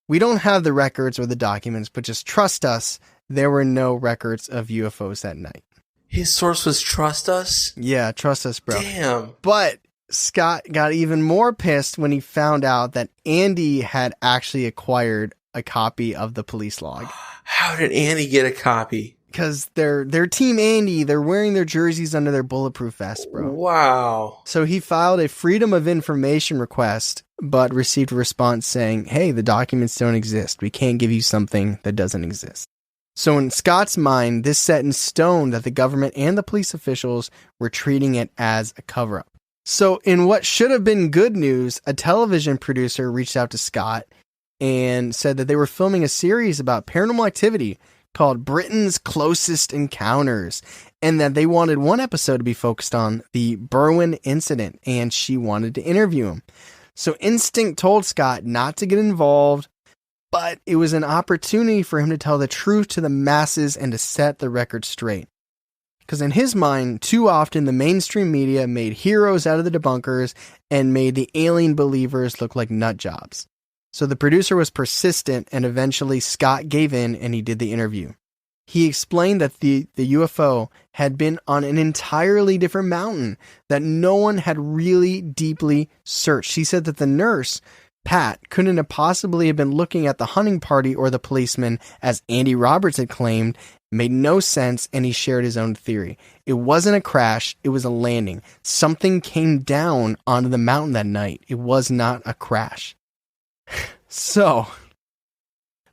we don't have the records or the documents, but just trust us, there were no records of UFOs that night. His source was trust us? Yeah, trust us, bro. Damn. But Scott got even more pissed when he found out that Andy had actually acquired a copy of the police log. How did Andy get a copy? Because they're Team Andy. They're wearing their jerseys under their bulletproof vests, bro. Wow. So he filed a Freedom of Information request, but received a response saying, hey, the documents don't exist. We can't give you something that doesn't exist. So in Scott's mind, this set in stone that the government and the police officials were treating it as a cover-up. So in what should have been good news, a television producer reached out to Scott and said that they were filming a series about paranormal activity called Britain's Closest Encounters, and that they wanted one episode to be focused on the Berwyn incident, and she wanted to interview him. So instinct told Scott not to get involved, but it was an opportunity for him to tell the truth to the masses and to set the record straight. Because in his mind, too often the mainstream media made heroes out of the debunkers and made the alien believers look like nut jobs. So the producer was persistent, and eventually Scott gave in and he did the interview. He explained that the UFO had been on an entirely different mountain that no one had really deeply searched. He said that the nurse, Pat, couldn't have possibly have been looking at the hunting party or the policeman, as Andy Roberts had claimed. Made no sense, and he shared his own theory. It wasn't a crash, it was a landing. Something came down onto the mountain that night. It was not a crash. So,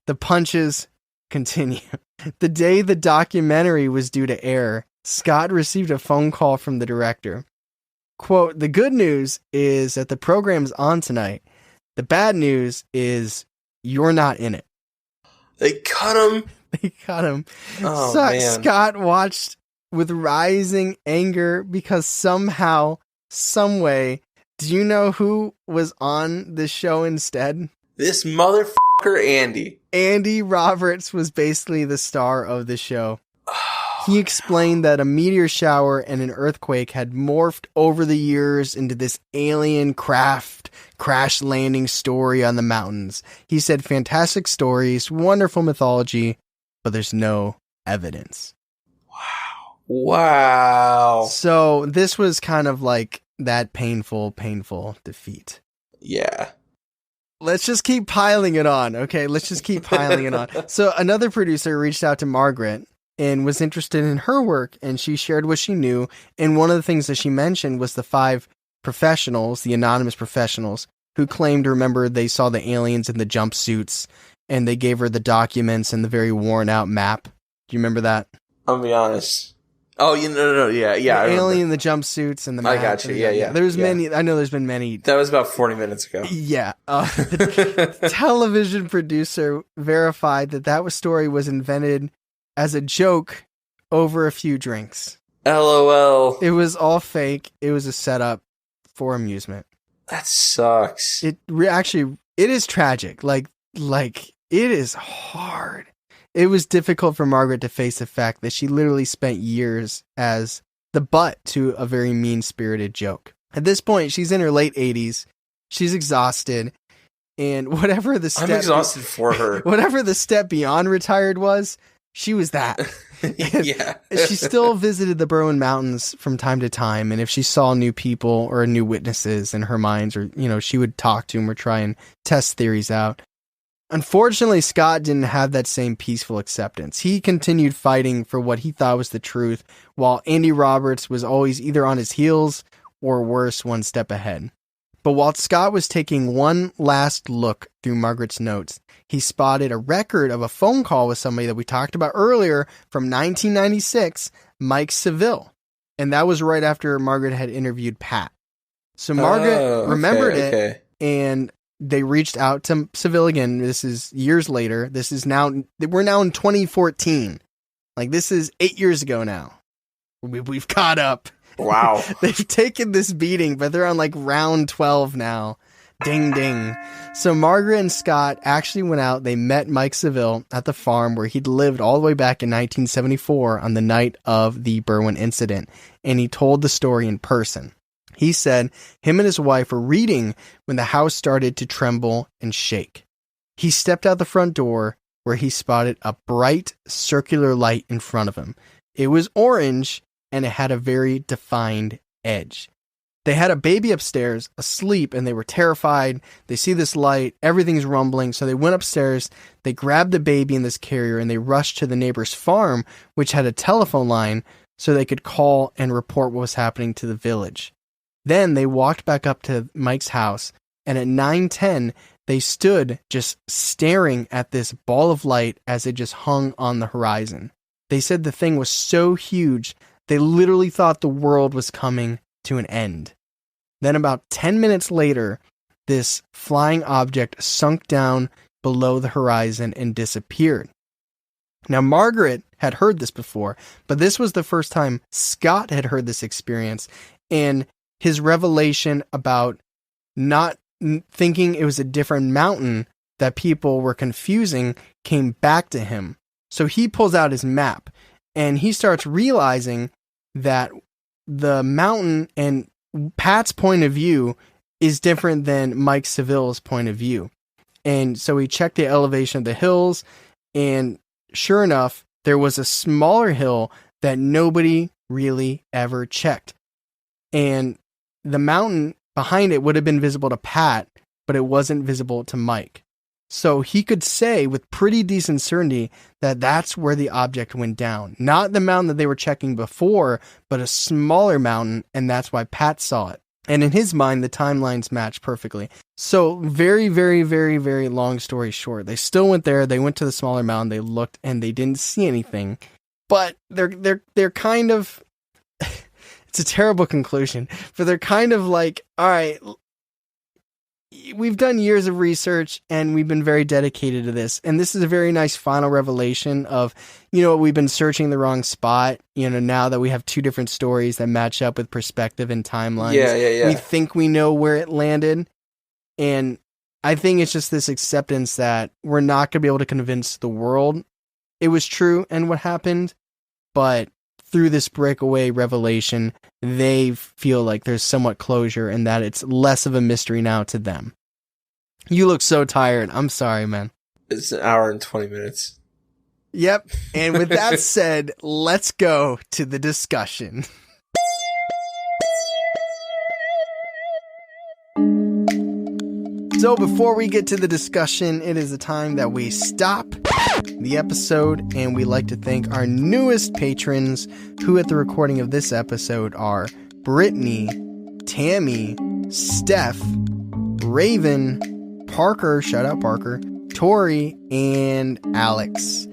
the punches continue. The day the documentary was due to air, Scott received a phone call from the director. Quote, "The good news is that the program's on tonight. The bad news is you're not in it." They cut him. They cut him. Oh, so, man. Scott watched with rising anger because somehow, some way, do you know who was on the show instead? This motherfucker Andy. Andy Roberts was basically the star of the show. He explained that a meteor shower and an earthquake had morphed over the years into this alien craft crash landing story on the mountains. He said, fantastic stories, wonderful mythology, but there's no evidence. Wow. So this was kind of like that painful defeat. Yeah. Let's just keep piling it on, okay? Let's just keep piling it on. So another producer reached out to Margaret and was interested in her work, and she shared what she knew. And one of the things that she mentioned was the 5 professionals, the anonymous professionals, who claimed to remember they saw the aliens in the jumpsuits, and they gave her the documents and the very worn out map. Do you remember that? I'll be honest. Oh, no, yeah. The alien in the jumpsuits and the map. I got you, yeah. There's many, I know there's been many. That was about 40 minutes ago. Yeah. The television producer verified that story was invented as a joke over a few drinks. LOL. It was all fake. It was a setup for amusement. That sucks. It is tragic. Like it is hard. It was difficult for Margaret to face the fact that she literally spent years as the butt to a very mean-spirited joke. At this point, she's in her late 80s. She's exhausted. And whatever the step... I'm exhausted for her. Whatever the step beyond retired was, she was that. Yeah. She still visited the Berwyn Mountains from time to time, and if she saw new people or new witnesses in her minds, or, she would talk to them or try and test theories out. Unfortunately, Scott didn't have that same peaceful acceptance. He continued fighting for what he thought was the truth, while Andy Roberts was always either on his heels or worse, one step ahead. But while Scott was taking one last look through Margaret's notes, he spotted a record of a phone call with somebody that we talked about earlier from 1996, Mike Seville. And that was right after Margaret had interviewed Pat. So Margaret remembered it, and they reached out to Seville again. This is years later. We're now in 2014. Like, this is 8 years ago now. We've caught up. Wow. They've taken this beating, but they're on like round 12 now. Ding, ding. So Margaret and Scott actually went out. They met Mike Seville at the farm where he'd lived all the way back in 1974 on the night of the Berwyn incident. And he told the story in person. He said him and his wife were reading when the house started to tremble and shake. He stepped out the front door where he spotted a bright circular light in front of him. It was orange and it had a very defined edge. They had a baby upstairs asleep and they were terrified. They see this light, everything's rumbling. So they went upstairs, they grabbed the baby in this carrier and they rushed to the neighbor's farm, which had a telephone line so they could call and report what was happening to the village. Then they walked back up to Mike's house, and at 9:10, they stood just staring at this ball of light as it just hung on the horizon. They said the thing was so huge, they literally thought the world was coming to an end. Then about 10 minutes later, this flying object sunk down below the horizon and disappeared. Now, Margaret had heard this before, but this was the first time Scott had heard this experience, and his revelation about not thinking it was a different mountain that people were confusing came back to him. So he pulls out his map, and he starts realizing that the mountain and Pat's point of view is different than Mike Seville's point of view. And so he checked the elevation of the hills, and sure enough, there was a smaller hill that nobody really ever checked. And the mountain behind it would have been visible to Pat, but it wasn't visible to Mike. So he could say with pretty decent certainty that that's where the object went down. Not the mountain that they were checking before, but a smaller mountain, and that's why Pat saw it. And in his mind, the timelines match perfectly. So very, very, very, very long story short, they still went there. They went to the smaller mountain. They looked and they didn't see anything. But they're kind of, it's a terrible conclusion, but they're kind of like, all right, we've done years of research and we've been very dedicated to this. And this is a very nice final revelation of, we've been searching the wrong spot. Now that we have two different stories that match up with perspective and timelines, yeah. We think we know where it landed. And I think it's just this acceptance that we're not going to be able to convince the world it was true and what happened. But through this breakaway revelation, they feel like there's somewhat closure and that it's less of a mystery now to them. You look so tired. I'm sorry, man. It's an hour and 20 minutes. Yep. And with that said, let's go to the discussion. So before we get to the discussion, it is the time that we stop the episode, and we like to thank our newest patrons, who at the recording of this episode are Brittany, Tammy, Steph, Raven, Parker, shout out Parker, Tori, and Alex.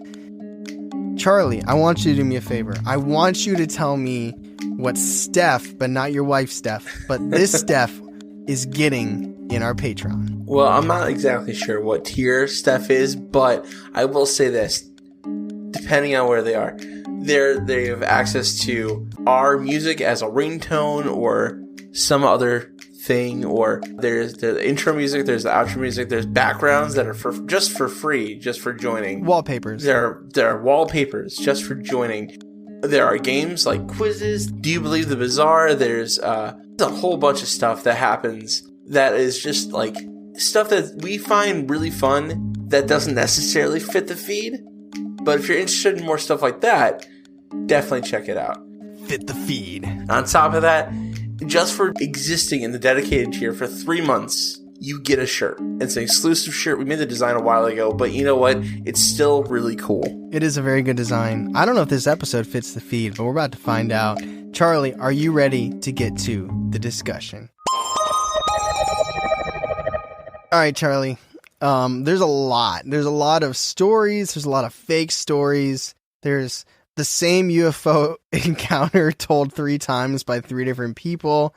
Charlie, I want you to do me a favor. I want you to tell me what Steph, but not your wife Steph, but this Steph is getting in our Patreon. Well, I'm not exactly sure what tier Steph is, but I will say this. Depending on where they are, they have access to our music as a ringtone or some other thing, or there's the intro music, there's the outro music, there's backgrounds that are just for free, just for joining. Wallpapers. There are wallpapers just for joining. There are games like quizzes. Do you believe the bizarre? There's a whole bunch of stuff that happens that is just like stuff that we find really fun that doesn't necessarily fit the feed. But if you're interested in more stuff like that, definitely check it out. Fit the feed. On top of that, just for existing in the dedicated tier for 3 months, you get a shirt. It's an exclusive shirt. We made the design a while ago, but you know what? It's still really cool. It is a very good design. I don't know if this episode fits the feed, but we're about to find out. Charlie, are you ready to get to the discussion? All right, Charlie. There's a lot. There's a lot of stories. There's a lot of fake stories. There's the same UFO encounter told 3 times by 3 different people.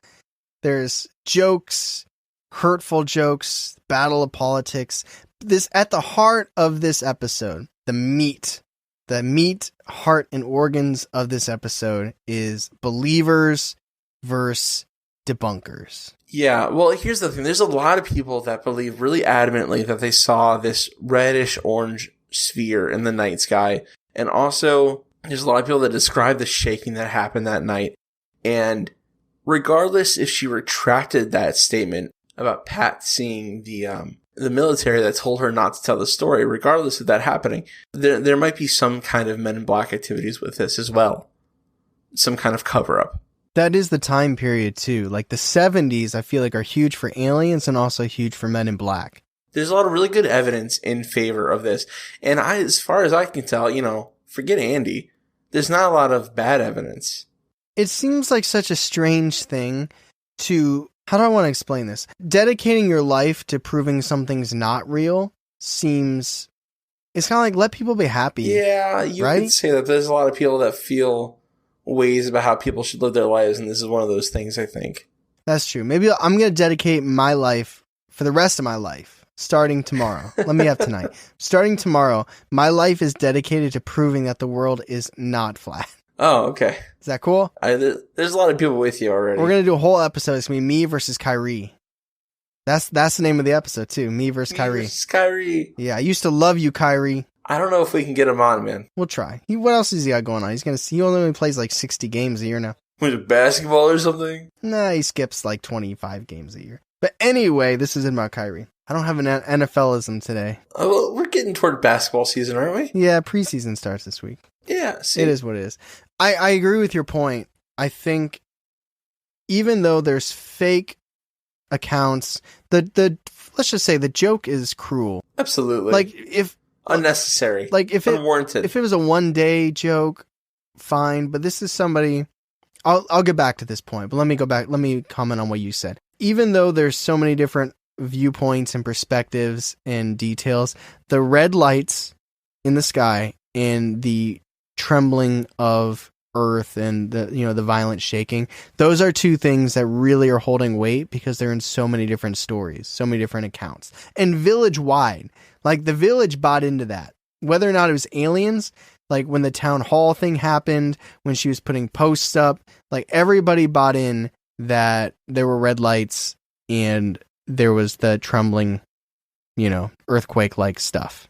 There's jokes, hurtful jokes, battle of politics. This at the heart of this episode, the meat, heart, and organs of this episode is believers versus debunkers. Yeah, well, here's the thing. There's a lot of people that believe really adamantly that they saw this reddish orange sphere in the night sky. And also, there's a lot of people that describe the shaking that happened that night. And regardless if she retracted that statement about Pat seeing the military that told her not to tell the story, regardless of that happening, there might be some kind of Men in Black activities with this as well. Some kind of cover-up. That is the time period, too. Like, the 70s, I feel like, are huge for aliens and also huge for Men in Black. There's a lot of really good evidence in favor of this. And as far as I can tell, forget Andy, there's not a lot of bad evidence. It seems like such a strange thing to, how do I want to explain this? Dedicating your life to proving something's not real seems, it's kind of like, let people be happy. Yeah, you could say that there's a lot of people that feel ways about how people should live their lives, and this is one of those things, I think. That's true. Maybe I'm going to dedicate my life for the rest of my life starting tomorrow. Let me have tonight. Starting tomorrow, my life is dedicated to proving that the world is not flat. Oh, okay. Is that cool? There's a lot of people with you already. We're going to do a whole episode. It's going to be me versus Kyrie. That's the name of the episode, too. Me versus Kyrie. Yeah, I used to love you, Kyrie. I don't know if we can get him on, man. We'll try. What else has he got going on? He only plays like 60 games a year now. Was it basketball or something? Nah, he skips like 25 games a year. But anyway, this isn't about Kyrie. I don't have an NFLism today. Oh, well, we're getting toward basketball season, aren't we? Yeah, preseason starts this week. Yeah, see. It is what it is. I agree with your point. I think even though there's fake accounts, let's just say the joke is cruel. Absolutely. Like if unnecessary. Like if unwarranted. If it was a one-day joke, fine. But this is somebody. I'll get back to this point. But let me go back. Let me comment on what you said. Even though there's so many different viewpoints and perspectives and details, the red lights in the sky and the trembling of earth and the violent shaking, those are two things that really are holding weight because they're in so many different stories, so many different accounts, and village wide. Like the village bought into that, whether or not it was aliens. Like when the town hall thing happened, when she was putting posts up, like everybody bought in that there were red lights and there was the trembling, earthquake-like stuff.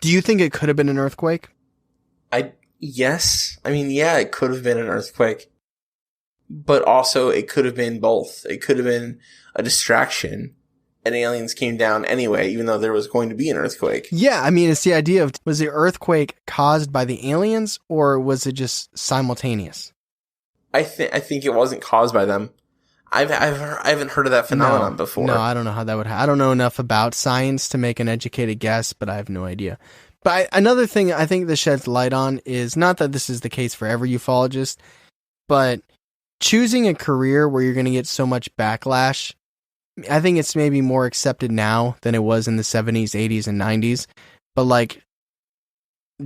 Do you think it could have been an earthquake? Yes. I mean, yeah, it could have been an earthquake. But also, it could have been both. It could have been a distraction, and aliens came down anyway, even though there was going to be an earthquake. Yeah, I mean, it's the idea of, was the earthquake caused by the aliens, or was it just simultaneous? I think it wasn't caused by them. I haven't heard of that phenomenon before. No, I don't know how that would happen. I don't know enough about science to make an educated guess, but I have no idea. But another thing I think this sheds light on is not that this is the case for every ufologist, but choosing a career where you're going to get so much backlash, I think it's maybe more accepted now than it was in the 70s, 80s, and 90s. But like,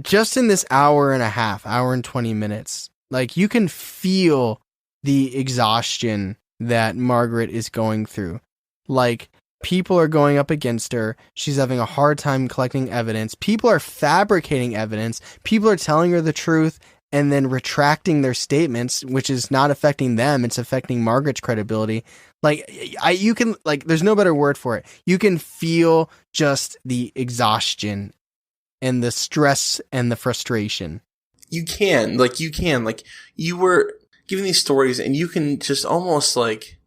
just in this hour and 20 minutes, like you can feel the exhaustion that Margaret is going through. Like, people are going up against her. She's having a hard time collecting evidence. People are fabricating evidence. People are telling her the truth and then retracting their statements, which is not affecting them. It's affecting Margaret's credibility. Like, there's no better word for it. You can feel just the exhaustion and the stress and the frustration. You were giving these stories and you can just almost like,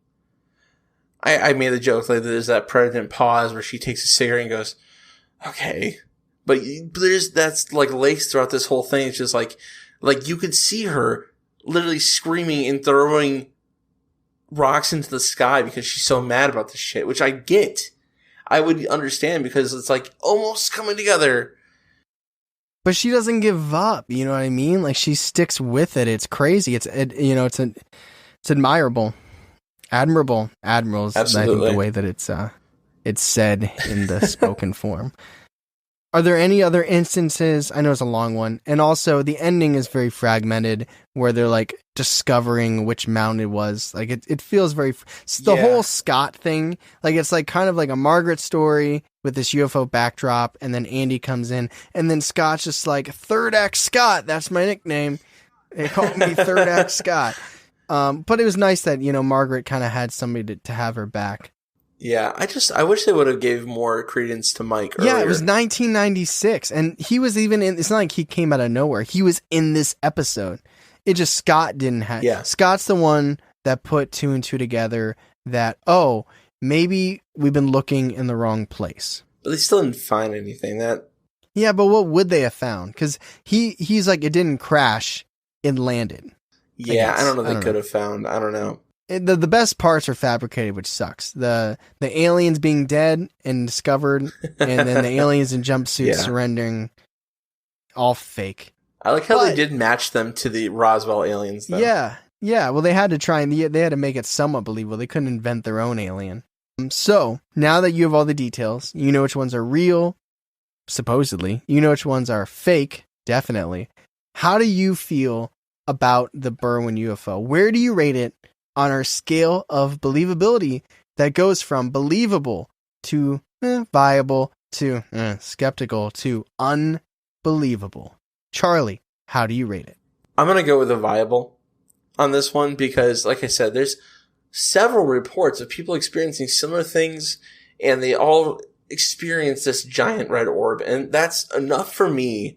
I made the joke, like there's that pregnant pause where she takes a cigarette and goes, okay. But that's like laced throughout this whole thing. It's just like you could see her literally screaming and throwing rocks into the sky because she's so mad about this shit, which I get. I would understand because it's like almost coming together. But she doesn't give up, you know what I mean? Like she sticks with it. It's crazy. It's admirable. Admirable is, I think, the way that it's said in the spoken form. Are there any other instances? I know it's a long one. And also the ending is very fragmented where they're like discovering which mountain it was. Like it feels very, whole Scott thing. Like it's like kind of like a Margaret story with this UFO backdrop. And then Andy comes in and then Scott's just like Third Act Scott. That's my nickname. They called me Third Act Scott. But it was nice that, Margaret kind of had somebody to have her back. Yeah, I wish they would have gave more credence to Mike earlier. Yeah, it was 1996, and he was even in, it's not like he came out of nowhere. He was in this episode. It just, Scott didn't have, Scott's the one that put two and two together that, maybe we've been looking in the wrong place. But they still didn't find anything. Yeah, but what would they have found? Because he's like, it didn't crash, it landed. Yeah, I don't know they could have found. I don't know. The best parts are fabricated, which sucks. The aliens being dead and discovered, and then the aliens in jumpsuits surrendering, all fake. I like how they did match them to the Roswell aliens, though. Yeah. Well, they had to try and they had to make it somewhat believable. They couldn't invent their own alien. So now that you have all the details, you know which ones are real, supposedly. You know which ones are fake, definitely. How do you feel about the Berwyn UFO? Where do you rate it on our scale of believability that goes from believable to viable to skeptical to unbelievable. Charlie, how do you rate it? I'm going to go with a viable on this one because, like I said, there's several reports of people experiencing similar things, and they all experience this giant red orb, and that's enough for me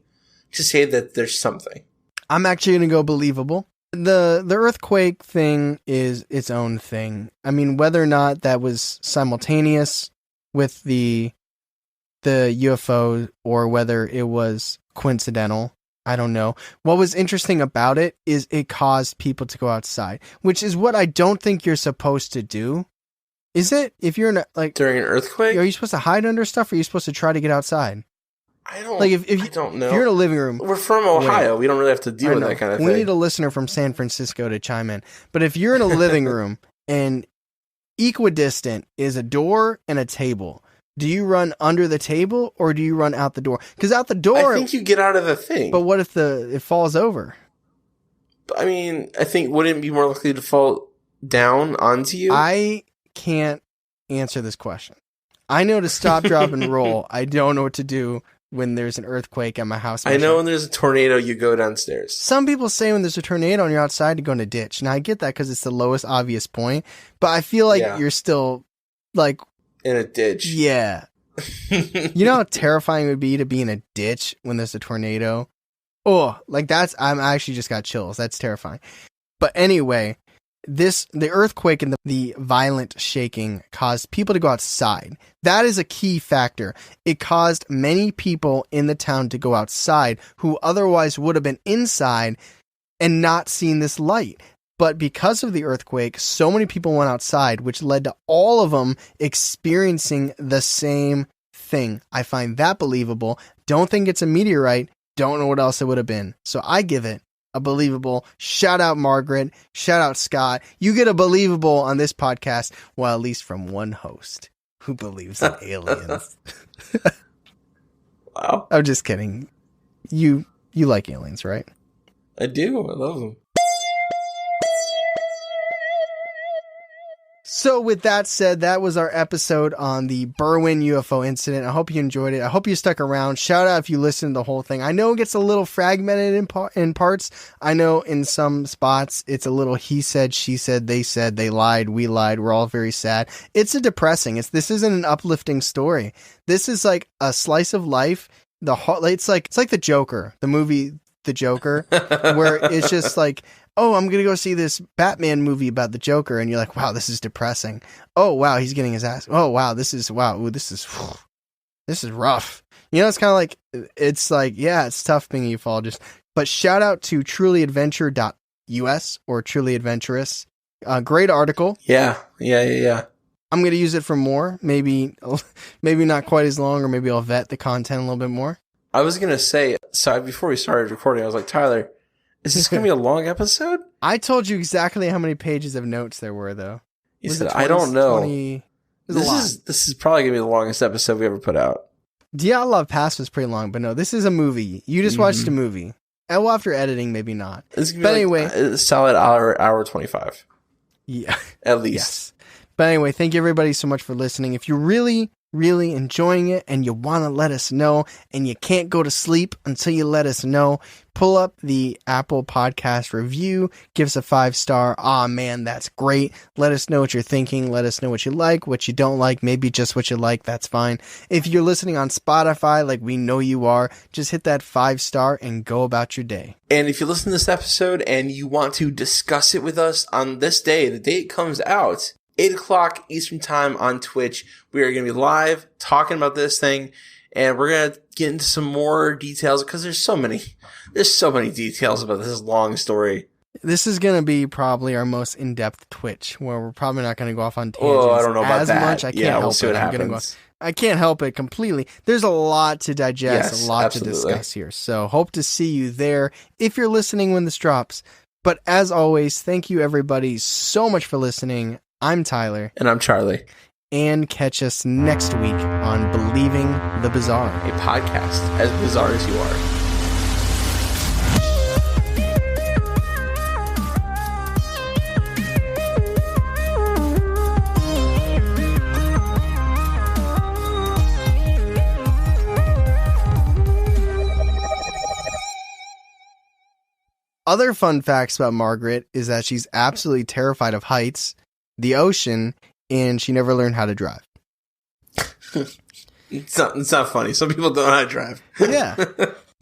to say that there's something. I'm actually going to go believable. The earthquake thing is its own thing. I mean, whether or not that was simultaneous with the UFO or whether it was coincidental, I don't know. What was interesting about it is it caused people to go outside, which is what I don't think you're supposed to do. Is it? If you're in during an earthquake, are you supposed to hide under stuff, or are you supposed to try to get outside? I don't know. If you're in a living room, we're from Ohio. We don't really have to deal with that kind of thing. We need a listener from San Francisco to chime in. But if you're in a living room and equidistant is a door and a table, do you run under the table or do you run out the door? Because out the door, I think you get out of the thing. But what if it falls over? I mean, I think wouldn't it be more likely to fall down onto you? I can't answer this question. I know to stop, drop, and roll. I don't know what to do when there's an earthquake at my house. I know when there's a tornado, you go downstairs. Some people say when there's a tornado and you're outside, to go in a ditch. Now, I get that because it's the lowest obvious point, but I feel like you're still, like... in a ditch. Yeah. You know how terrifying it would be to be in a ditch when there's a tornado? Oh, like I actually just got chills. That's terrifying. But anyway... the earthquake and the violent shaking caused people to go outside. That is a key factor. It caused many people in the town to go outside who otherwise would have been inside and not seen this light. But because of the earthquake, so many people went outside, which led to all of them experiencing the same thing. I find that believable. Don't think it's a meteorite. Don't know what else it would have been. So I give it a believable. Shout out Margaret. Shout out Scott. You get a believable on this podcast, well, at least from one host who believes in aliens. Wow. I'm just kidding. You like aliens, right? I do. I love them. So with that said, that was our episode on the Berwyn UFO incident. I hope you enjoyed it. I hope you stuck around. Shout out if you listened to the whole thing. I know it gets a little fragmented in parts. I know in some spots it's a little he said, she said, they lied, we lied. We're all very sad. It's depressing. This isn't an uplifting story. This is like a slice of life. It's like the Joker, the movie The Joker, where it's just like, oh, I'm going to go see this Batman movie about the Joker. And you're like, wow, this is depressing. Oh, wow, he's getting his ass. Oh, wow, this is rough. You know, it's kind of like, it's like, yeah, it's tough being a ufologist. But shout out to trulyadventure.us or Truly Adventurous. Great article. Yeah. I'm going to use it for more. Maybe not quite as long, or maybe I'll vet the content a little bit more. I was going to say, so before we started recording, I was like, Tyler, is this going to be a long episode? I told you exactly how many pages of notes there were, though. You said, I don't know. 20... This is probably going to be the longest episode we ever put out. Dyatlov Pass was pretty long, but no, this is a movie. You just watched a movie. Well, after editing, maybe not. It's gonna be anyway, a solid hour 25. Yeah. At least. Yes. But anyway, thank you everybody so much for listening. If you're really enjoying it and you want to let us know and you can't go to sleep until you let us know, pull up the Apple Podcast review, give us a 5-star. Aw, man, that's great. Let us know what you're thinking. Let us know what you like, what you don't like, maybe just what you like. That's fine. If you're listening on Spotify, like we know you are, just hit that 5-star and go about your day. And if you listen to this episode and you want to discuss it with us on this day, the day it comes out, 8 o'clock Eastern time on Twitch, we are going to be live talking about this thing, and we're going to get into some more details because there's so many details about this long story. This is going to be probably our most in-depth Twitch, where we're probably not going to go off on tangents. Oh, I don't know about that. Much. I can't help it. I can't help it completely. There's a lot to digest, a lot to discuss here. So hope to see you there if you're listening when this drops. But as always, thank you everybody so much for listening. I'm Tyler. And I'm Charlie. And catch us next week on Believing the Bizarre, a podcast as bizarre as you are. Other fun facts about Margaret is that she's absolutely terrified of heights, the ocean, and she never learned how to drive. It's not funny. Some people don't know how to drive. Yeah.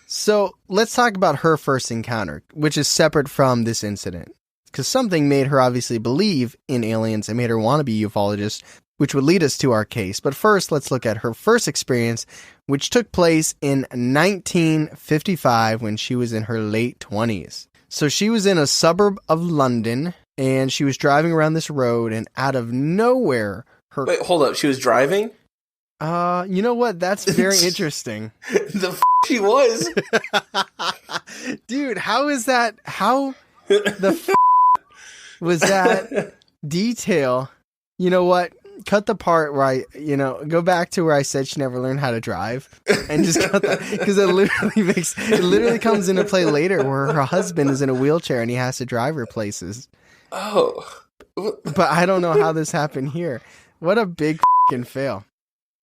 So let's talk about her first encounter, which is separate from this incident. Because something made her obviously believe in aliens and made her want to be a ufologist, which would lead us to our case. But first, let's look at her first experience, which took place in 1955 when she was in her late 20s. So she was in a suburb of London, and she was driving around this road, and out of nowhere, her... Wait, hold up. She was driving? You know what? That's very interesting. She was? Dude, how is that? How the was that detail? You know what? Cut the part where I, go back to where I said she never learned how to drive and just cut that, because it literally comes into play later where her husband is in a wheelchair and he has to drive her places. Oh. But I don't know how this happened here. What a big fucking fail.